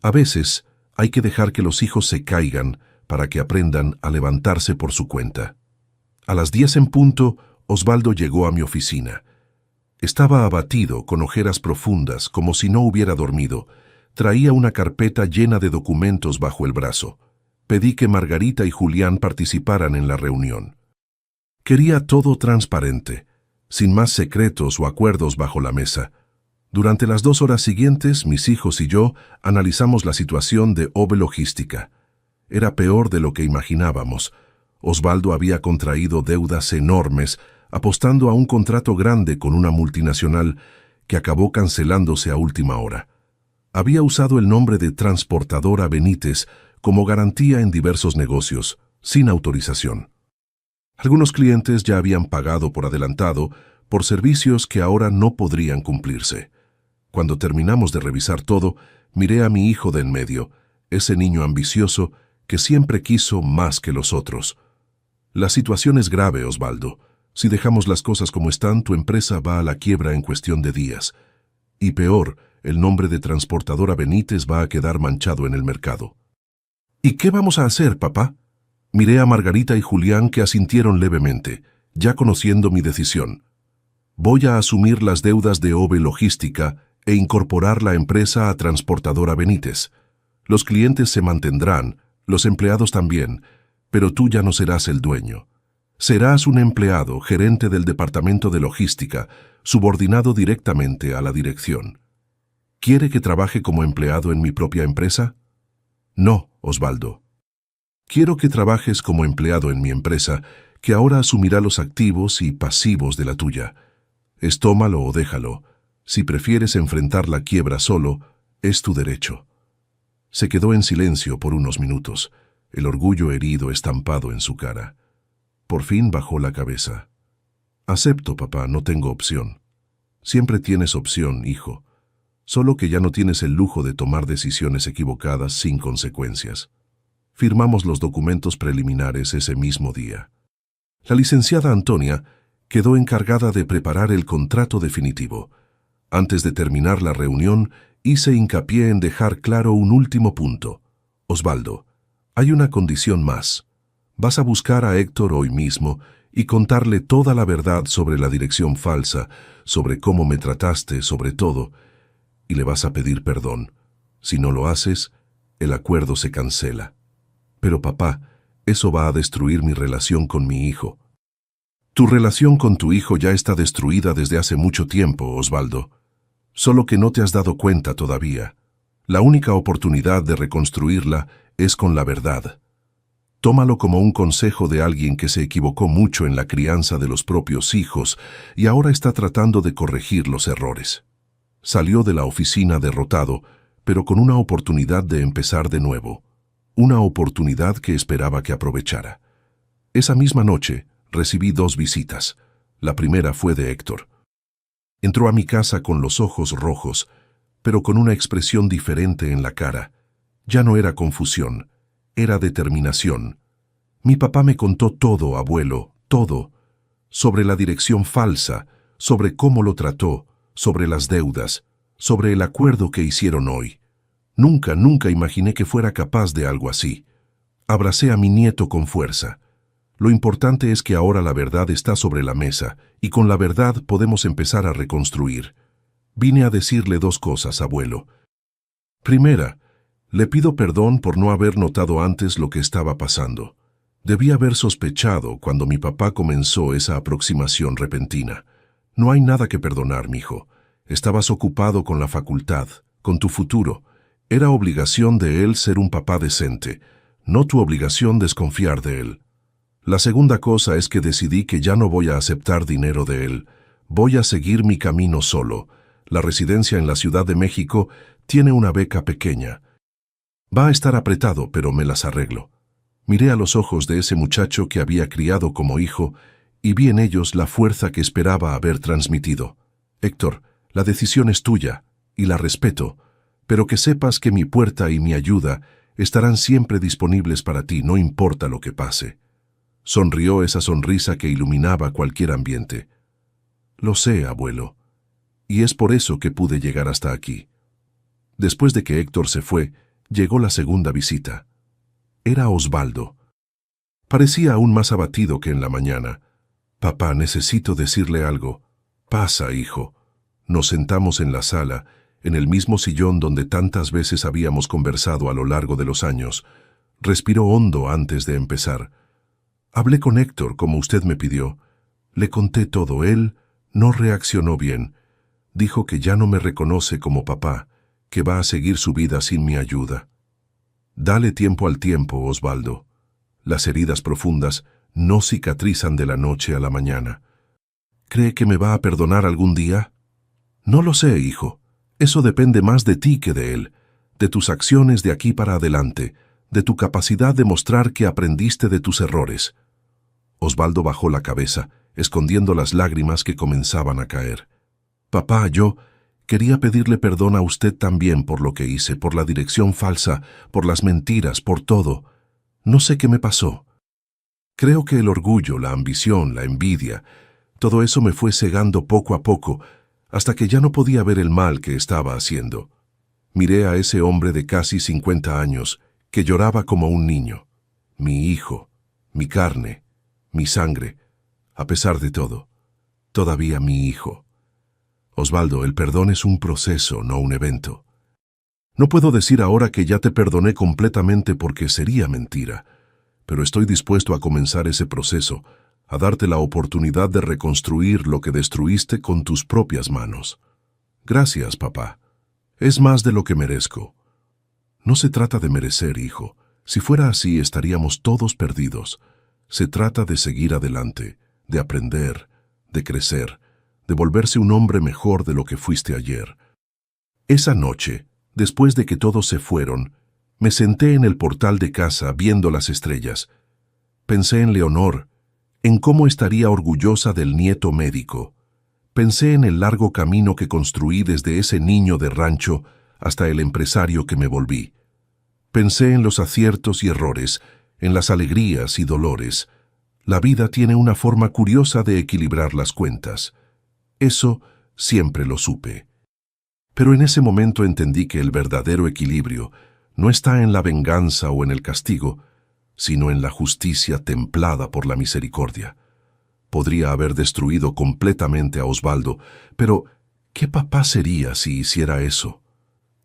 A veces hay que dejar que los hijos se caigan para que aprendan a levantarse por su cuenta. A las 10 en punto, Osvaldo llegó a mi oficina. Estaba abatido, con ojeras profundas, como si no hubiera dormido. Traía una carpeta llena de documentos bajo el brazo. Pedí que Margarita y Julián participaran en la reunión. Quería todo transparente, sin más secretos o acuerdos bajo la mesa. Durante las 2 horas siguientes, mis hijos y yo analizamos la situación de OVE Logística. Era peor de lo que imaginábamos. Osvaldo había contraído deudas enormes, apostando a un contrato grande con una multinacional que acabó cancelándose a última hora. Había usado el nombre de Transportadora Benítez como garantía en diversos negocios, sin autorización. Algunos clientes ya habían pagado por adelantado por servicios que ahora no podrían cumplirse. Cuando terminamos de revisar todo, miré a mi hijo de en medio, ese niño ambicioso que siempre quiso más que los otros. La situación es grave, Osvaldo. Si dejamos las cosas como están, tu empresa va a la quiebra en cuestión de días. Y peor, el nombre de Transportadora Benítez va a quedar manchado en el mercado. ¿Y qué vamos a hacer, papá? Miré a Margarita y Julián, que asintieron levemente, ya conociendo mi decisión. Voy a asumir las deudas de OVE Logística e incorporar la empresa a Transportadora Benítez. Los clientes se mantendrán, los empleados también, pero tú ya no serás el dueño. Serás un empleado, gerente del departamento de logística, subordinado directamente a la dirección. ¿Quiere que trabaje como empleado en mi propia empresa? No, Osvaldo. Quiero que trabajes como empleado en mi empresa, que ahora asumirá los activos y pasivos de la tuya. Tómalo o déjalo. Si prefieres enfrentar la quiebra solo, es tu derecho. Se quedó en silencio por unos minutos, el orgullo herido estampado en su cara. Por fin bajó la cabeza. Acepto, papá, no tengo opción. Siempre tienes opción, hijo. Solo que ya no tienes el lujo de tomar decisiones equivocadas sin consecuencias. Firmamos los documentos preliminares ese mismo día. La licenciada Antonia quedó encargada de preparar el contrato definitivo. Antes de terminar la reunión, hice hincapié en dejar claro un último punto. Osvaldo, hay una condición más. Vas a buscar a Héctor hoy mismo y contarle toda la verdad sobre la dirección falsa, sobre cómo me trataste, sobre todo, y le vas a pedir perdón. Si no lo haces, el acuerdo se cancela. Pero papá, eso va a destruir mi relación con mi hijo. Tu relación con tu hijo ya está destruida desde hace mucho tiempo, Osvaldo. Solo que no te has dado cuenta todavía. La única oportunidad de reconstruirla es con la verdad. Tómalo como un consejo de alguien que se equivocó mucho en la crianza de los propios hijos y ahora está tratando de corregir los errores. Salió de la oficina derrotado, pero con una oportunidad de empezar de nuevo. Una oportunidad que esperaba que aprovechara. Esa misma noche recibí 2 visitas. La primera fue de Héctor. Entró a mi casa con los ojos rojos, pero con una expresión diferente en la cara. Ya no era confusión, era determinación. Mi papá me contó todo, abuelo, todo. Sobre la dirección falsa, sobre cómo lo trató, sobre las deudas, sobre el acuerdo que hicieron hoy. Nunca imaginé que fuera capaz de algo así. Abracé a mi nieto con fuerza. Lo importante es que ahora la verdad está sobre la mesa, y con la verdad podemos empezar a reconstruir. Vine a decirle 2 cosas, abuelo. Primera, le pido perdón por no haber notado antes lo que estaba pasando. Debí haber sospechado cuando mi papá comenzó esa aproximación repentina. No hay nada que perdonar, mijo. Estabas ocupado con la facultad, con tu futuro. Era obligación de él ser un papá decente, no tu obligación desconfiar de él. La segunda cosa es que decidí que ya no voy a aceptar dinero de él. Voy a seguir mi camino solo. La residencia en la Ciudad de México tiene una beca pequeña. Va a estar apretado, pero me las arreglo. Miré a los ojos de ese muchacho que había criado como hijo y vi en ellos la fuerza que esperaba haber transmitido. Héctor, la decisión es tuya, y la respeto, pero que sepas que mi puerta y mi ayuda estarán siempre disponibles para ti, no importa lo que pase. Sonrió esa sonrisa que iluminaba cualquier ambiente. Lo sé, abuelo, y es por eso que pude llegar hasta aquí. Después de que Héctor se fue, llegó la segunda visita. Era Osvaldo. Parecía aún más abatido que en la mañana. Papá, necesito decirle algo. Pasa, hijo. Nos sentamos en la sala, en el mismo sillón donde tantas veces habíamos conversado a lo largo de los años. Respiró hondo antes de empezar. Hablé con Héctor como usted me pidió. Le conté todo. Él no reaccionó bien. Dijo que ya no me reconoce como papá, que va a seguir su vida sin mi ayuda. Dale tiempo al tiempo, Osvaldo. Las heridas profundas no cicatrizan de la noche a la mañana. ¿Cree que me va a perdonar algún día? No lo sé, hijo. Eso depende más de ti que de él, de tus acciones de aquí para adelante, de tu capacidad de mostrar que aprendiste de tus errores. Osvaldo bajó la cabeza, escondiendo las lágrimas que comenzaban a caer. Papá, yo quería pedirle perdón a usted también por lo que hice, por la dirección falsa, por las mentiras, por todo. No sé qué me pasó. Creo que el orgullo, la ambición, la envidia, todo eso me fue cegando poco a poco, hasta que ya no podía ver el mal que estaba haciendo. Miré a ese hombre de casi 50 años, que lloraba como un niño. Mi hijo, mi carne, mi sangre, a pesar de todo, todavía mi hijo. Osvaldo, el perdón es un proceso, no un evento. No puedo decir ahora que ya te perdoné completamente porque sería mentira, pero estoy dispuesto a comenzar ese proceso, a darte la oportunidad de reconstruir lo que destruiste con tus propias manos. Gracias, papá. Es más de lo que merezco. No se trata de merecer, hijo. Si fuera así, estaríamos todos perdidos. Se trata de seguir adelante, de aprender, de crecer, de volverse un hombre mejor de lo que fuiste ayer. Esa noche, después de que todos se fueron, me senté en el portal de casa viendo las estrellas. Pensé en Leonor, en cómo estaría orgullosa del nieto médico. Pensé en el largo camino que construí desde ese niño de rancho hasta el empresario que me volví. Pensé en los aciertos y errores, en las alegrías y dolores. La vida tiene una forma curiosa de equilibrar las cuentas. Eso siempre lo supe. Pero en ese momento entendí que el verdadero equilibrio no está en la venganza o en el castigo, sino en la justicia templada por la misericordia. Podría haber destruido completamente a Osvaldo, pero ¿qué papá sería si hiciera eso?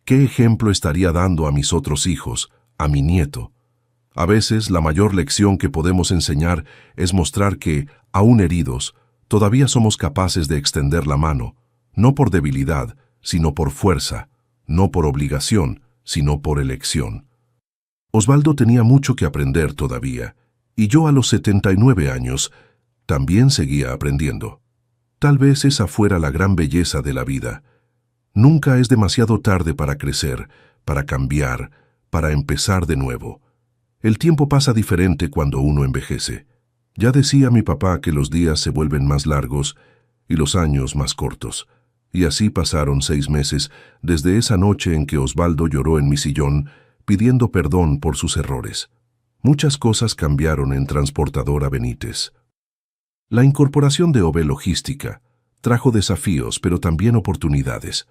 ¿Qué ejemplo estaría dando a mis otros hijos, a mi nieto? A veces la mayor lección que podemos enseñar es mostrar que, aún heridos, todavía somos capaces de extender la mano, no por debilidad, sino por fuerza, no por obligación, sino por elección. Osvaldo tenía mucho que aprender todavía, y yo a los 79 años también seguía aprendiendo. Tal vez esa fuera la gran belleza de la vida. Nunca es demasiado tarde para crecer, para cambiar, para empezar de nuevo. El tiempo pasa diferente cuando uno envejece. Ya decía mi papá que los días se vuelven más largos y los años más cortos. Y así pasaron 6 meses desde esa noche en que Osvaldo lloró en mi sillón pidiendo perdón por sus errores. Muchas cosas cambiaron en Transportadora Benítez. La incorporación de OB Logística trajo desafíos, pero también oportunidades.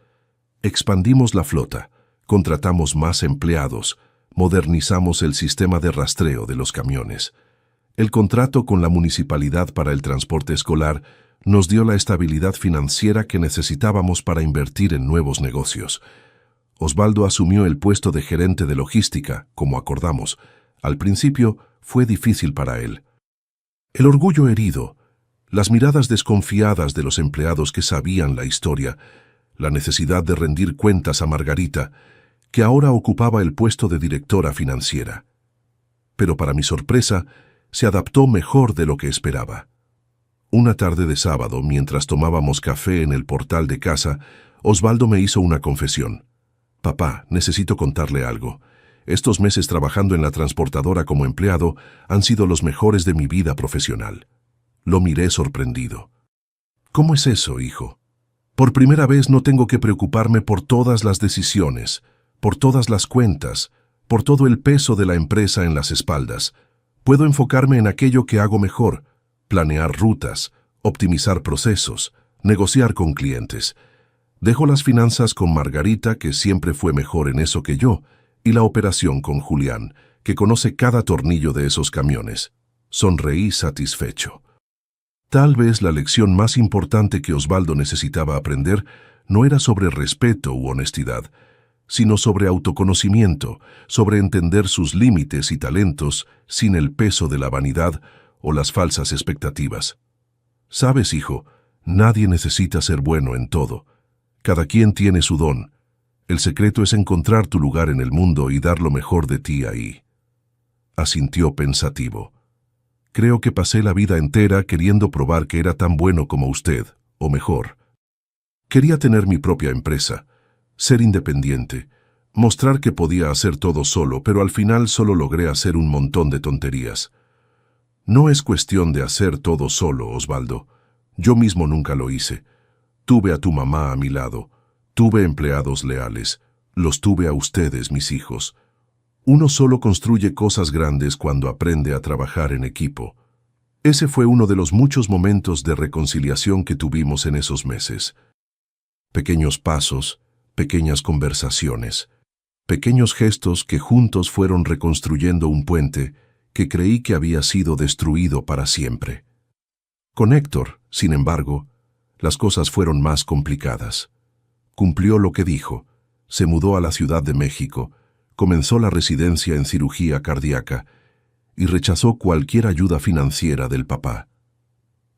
Expandimos la flota, contratamos más empleados, modernizamos el sistema de rastreo de los camiones. El contrato con la municipalidad para el transporte escolar nos dio la estabilidad financiera que necesitábamos para invertir en nuevos negocios. Osvaldo asumió el puesto de gerente de logística, como acordamos. Al principio fue difícil para él. El orgullo herido, las miradas desconfiadas de los empleados que sabían la historia, la necesidad de rendir cuentas a Margarita, que ahora ocupaba el puesto de directora financiera. Pero para mi sorpresa, se adaptó mejor de lo que esperaba. Una tarde de sábado, mientras tomábamos café en el portal de casa, Osvaldo me hizo una confesión. «Papá, necesito contarle algo. Estos meses trabajando en la transportadora como empleado han sido los mejores de mi vida profesional». Lo miré sorprendido. «¿Cómo es eso, hijo? Por primera vez no tengo que preocuparme por todas las decisiones, por todas las cuentas, por todo el peso de la empresa en las espaldas. Puedo enfocarme en aquello que hago mejor, planear rutas, optimizar procesos, negociar con clientes. Dejo las finanzas con Margarita, que siempre fue mejor en eso que yo, y la operación con Julián, que conoce cada tornillo de esos camiones». Sonreí satisfecho. Tal vez la lección más importante que Osvaldo necesitaba aprender no era sobre respeto u honestidad, sino sobre autoconocimiento, sobre entender sus límites y talentos sin el peso de la vanidad o las falsas expectativas. «Sabes, hijo, nadie necesita ser bueno en todo. Cada quien tiene su don. El secreto es encontrar tu lugar en el mundo y dar lo mejor de ti ahí». Asintió pensativo. «Creo que pasé la vida entera queriendo probar que era tan bueno como usted, o mejor. Quería tener mi propia empresa, ser independiente, mostrar que podía hacer todo solo, pero al final solo logré hacer un montón de tonterías. No es cuestión de hacer todo solo, Osvaldo. Yo mismo nunca lo hice. Tuve a tu mamá a mi lado, tuve empleados leales, los tuve a ustedes, mis hijos. Uno solo construye cosas grandes cuando aprende a trabajar en equipo». Ese fue uno de los muchos momentos de reconciliación que tuvimos en esos meses. Pequeños pasos, pequeñas conversaciones, pequeños gestos que juntos fueron reconstruyendo un puente que creí que había sido destruido para siempre. Con Héctor, sin embargo, las cosas fueron más complicadas. Cumplió lo que dijo, se mudó a la Ciudad de México, comenzó la residencia en cirugía cardíaca y rechazó cualquier ayuda financiera del papá.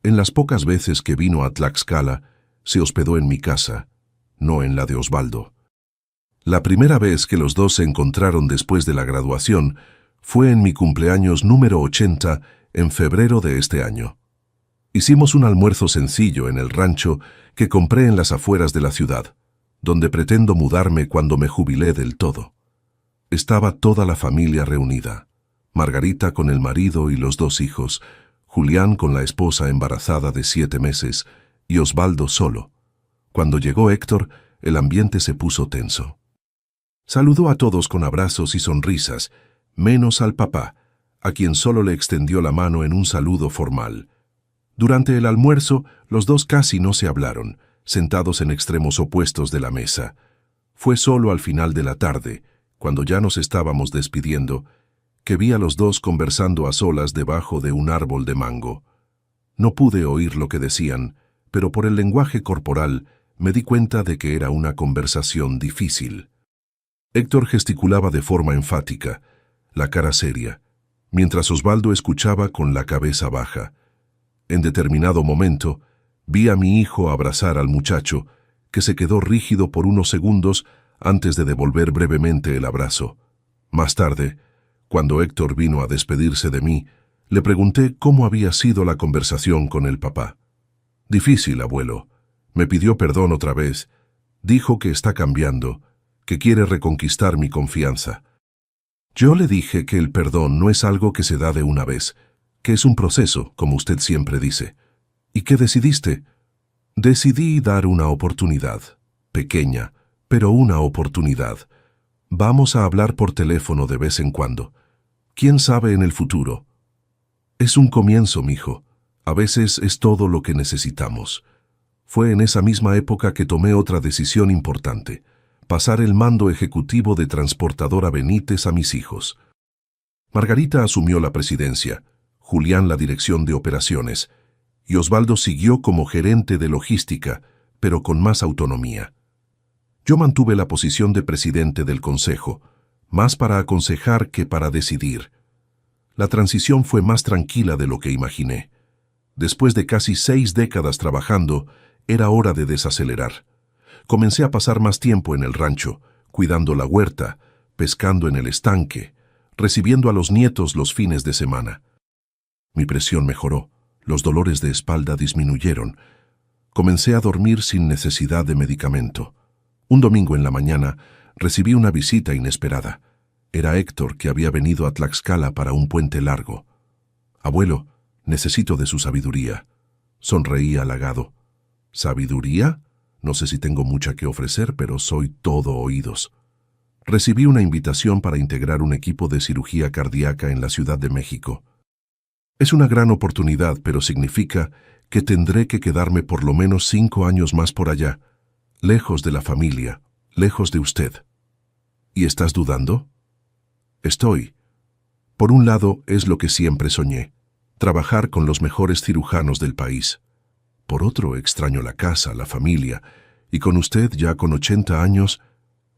En las pocas veces que vino a Tlaxcala, se hospedó en mi casa, no en la de Osvaldo. La primera vez que los dos se encontraron después de la graduación fue en mi cumpleaños número 80 en febrero de este año. Hicimos un almuerzo sencillo en el rancho que compré en las afueras de la ciudad, donde pretendo mudarme cuando me jubilé del todo. Estaba toda la familia reunida. Margarita con el marido y los 2 hijos, Julián con la esposa embarazada de 7 meses y Osvaldo solo. Cuando llegó Héctor, el ambiente se puso tenso. Saludó a todos con abrazos y sonrisas, menos al papá, a quien solo le extendió la mano en un saludo formal. Durante el almuerzo, los dos casi no se hablaron, sentados en extremos opuestos de la mesa. Fue solo al final de la tarde, cuando ya nos estábamos despidiendo, que vi a los dos conversando a solas debajo de un árbol de mango. No pude oír lo que decían, pero por el lenguaje corporal me di cuenta de que era una conversación difícil. Héctor gesticulaba de forma enfática, la cara seria, mientras Osvaldo escuchaba con la cabeza baja. En determinado momento, vi a mi hijo abrazar al muchacho, que se quedó rígido por unos segundos antes de devolver brevemente el abrazo. Más tarde, cuando Héctor vino a despedirse de mí, le pregunté cómo había sido la conversación con el papá. Difícil, abuelo. Me pidió perdón otra vez. Dijo que está cambiando, que quiere reconquistar mi confianza. Yo le dije que el perdón no es algo que se da de una vez, que es un proceso, como usted siempre dice. ¿Y qué decidiste? Decidí dar una oportunidad, pequeña, pero una oportunidad. Vamos a hablar por teléfono de vez en cuando. ¿Quién sabe en el futuro? Es un comienzo, mijo. A veces es todo lo que necesitamos. Fue en esa misma época que tomé otra decisión importante: pasar el mando ejecutivo de Transportadora Benítez a mis hijos. Margarita asumió la presidencia, Julián la dirección de operaciones, y Osvaldo siguió como gerente de logística, pero con más autonomía. Yo mantuve la posición de presidente del consejo, más para aconsejar que para decidir. La transición fue más tranquila de lo que imaginé. Después de casi 6 décadas trabajando, era hora de desacelerar. Comencé a pasar más tiempo en el rancho, cuidando la huerta, pescando en el estanque, recibiendo a los nietos los fines de semana. Mi presión mejoró, los dolores de espalda disminuyeron. Comencé a dormir sin necesidad de medicamento. Un domingo en la mañana recibí una visita inesperada. Era Héctor, que había venido a Tlaxcala para un puente largo. Abuelo, necesito de su sabiduría. Sonreí halagado. ¿Sabiduría? No sé si tengo mucha que ofrecer, pero soy todo oídos. Recibí una invitación para integrar un equipo de cirugía cardíaca en la Ciudad de México. Es una gran oportunidad, pero significa que tendré que quedarme por lo menos 5 años más por allá, lejos de la familia, lejos de usted. ¿Y estás dudando? Estoy. Por un lado, es lo que siempre soñé: trabajar con los mejores cirujanos del país. Por otro, extraño la casa, la familia, y con usted ya con 80 años,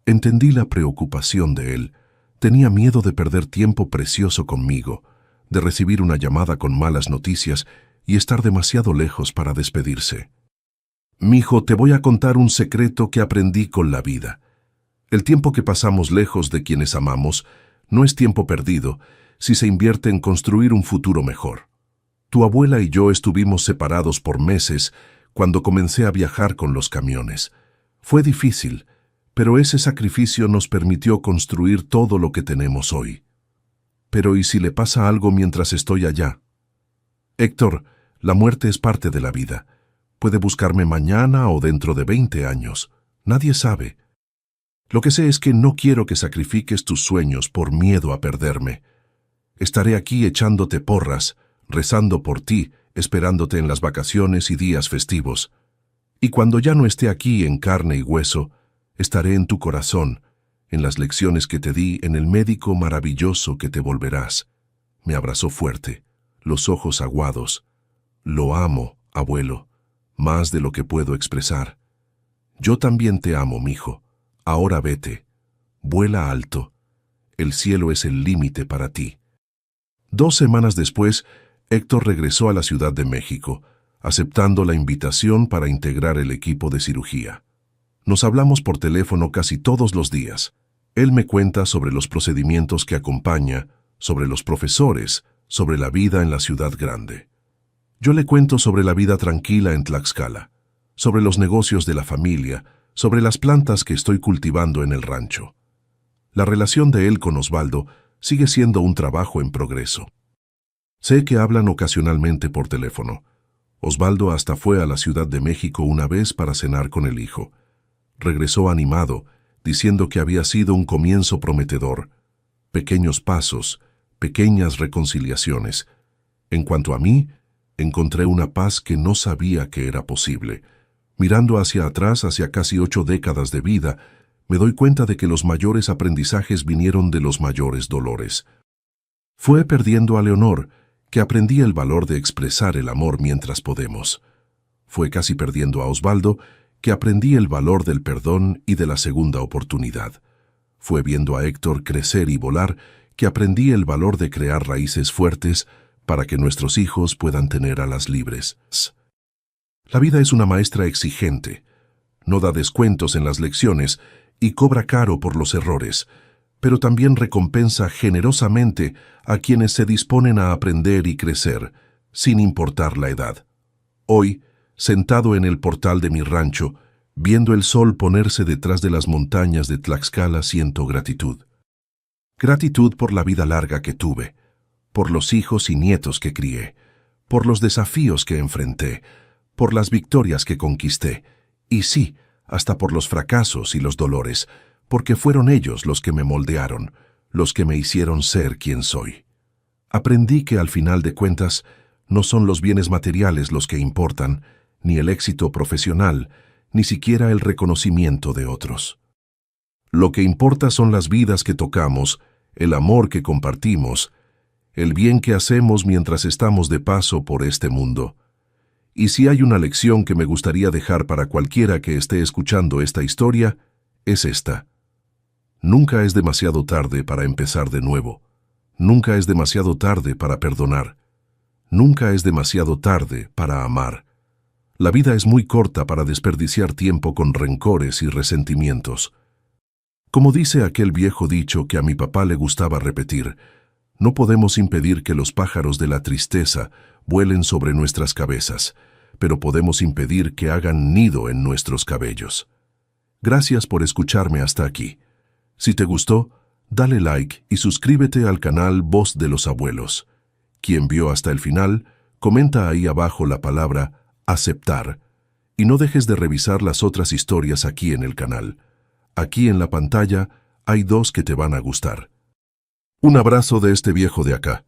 entendí la preocupación de él. Tenía miedo de perder tiempo precioso conmigo, de recibir una llamada con malas noticias y estar demasiado lejos para despedirse. Mijo, te voy a contar un secreto que aprendí con la vida. El tiempo que pasamos lejos de quienes amamos no es tiempo perdido si se invierte en construir un futuro mejor. Tu abuela y yo estuvimos separados por meses cuando comencé a viajar con los camiones. Fue difícil, pero ese sacrificio nos permitió construir todo lo que tenemos hoy. Pero ¿y si le pasa algo mientras estoy allá? Héctor, la muerte es parte de la vida. Puede buscarme mañana o dentro de 20 años. Nadie sabe. Lo que sé es que no quiero que sacrifiques tus sueños por miedo a perderme. Estaré aquí echándote porras, rezando por ti, esperándote en las vacaciones y días festivos. Y cuando ya no esté aquí en carne y hueso, estaré en tu corazón, en las lecciones que te di, en el médico maravilloso que te volverás. Me abrazó fuerte, los ojos aguados. Lo amo, abuelo, más de lo que puedo expresar. Yo también te amo, mijo. Ahora vete. Vuela alto. El cielo es el límite para ti. 2 semanas después, Héctor regresó a la Ciudad de México, aceptando la invitación para integrar el equipo de cirugía. Nos hablamos por teléfono casi todos los días. Él me cuenta sobre los procedimientos que acompaña, sobre los profesores, sobre la vida en la ciudad grande. Yo le cuento sobre la vida tranquila en Tlaxcala, sobre los negocios de la familia, sobre las plantas que estoy cultivando en el rancho. La relación de él con Osvaldo sigue siendo un trabajo en progreso. Sé que hablan ocasionalmente por teléfono. Osvaldo hasta fue a la Ciudad de México una vez para cenar con el hijo. Regresó animado, diciendo que había sido un comienzo prometedor. Pequeños pasos, pequeñas reconciliaciones. En cuanto a mí, encontré una paz que no sabía que era posible. Mirando hacia atrás, hacia casi 8 décadas de vida, me doy cuenta de que los mayores aprendizajes vinieron de los mayores dolores. Fue perdiendo a Leonor, que aprendí el valor de expresar el amor mientras podemos. Fue casi perdiendo a Osvaldo, que aprendí el valor del perdón y de la segunda oportunidad. Fue viendo a Héctor crecer y volar, que aprendí el valor de crear raíces fuertes para que nuestros hijos puedan tener alas libres. La vida es una maestra exigente. No da descuentos en las lecciones y cobra caro por los errores, pero también recompensa generosamente a quienes se disponen a aprender y crecer, sin importar la edad. Hoy, sentado en el portal de mi rancho, viendo el sol ponerse detrás de las montañas de Tlaxcala, siento gratitud. Gratitud por la vida larga que tuve, por los hijos y nietos que crié, por los desafíos que enfrenté, por las victorias que conquisté, y sí, hasta por los fracasos y los dolores, porque fueron ellos los que me moldearon, los que me hicieron ser quien soy. Aprendí que al final de cuentas no son los bienes materiales los que importan, ni el éxito profesional, ni siquiera el reconocimiento de otros. Lo que importa son las vidas que tocamos, el amor que compartimos, el bien que hacemos mientras estamos de paso por este mundo. Y si hay una lección que me gustaría dejar para cualquiera que esté escuchando esta historia, es esta. Nunca es demasiado tarde para empezar de nuevo. Nunca es demasiado tarde para perdonar. Nunca es demasiado tarde para amar. La vida es muy corta para desperdiciar tiempo con rencores y resentimientos. Como dice aquel viejo dicho que a mi papá le gustaba repetir, no podemos impedir que los pájaros de la tristeza vuelen sobre nuestras cabezas, pero podemos impedir que hagan nido en nuestros cabellos. Gracias por escucharme hasta aquí. Si te gustó, dale like y suscríbete al canal Voz de los Abuelos. Quien vio hasta el final, comenta ahí abajo la palabra aceptar y no dejes de revisar las otras historias aquí en el canal. Aquí en la pantalla hay 2 que te van a gustar. Un abrazo de este viejo de acá.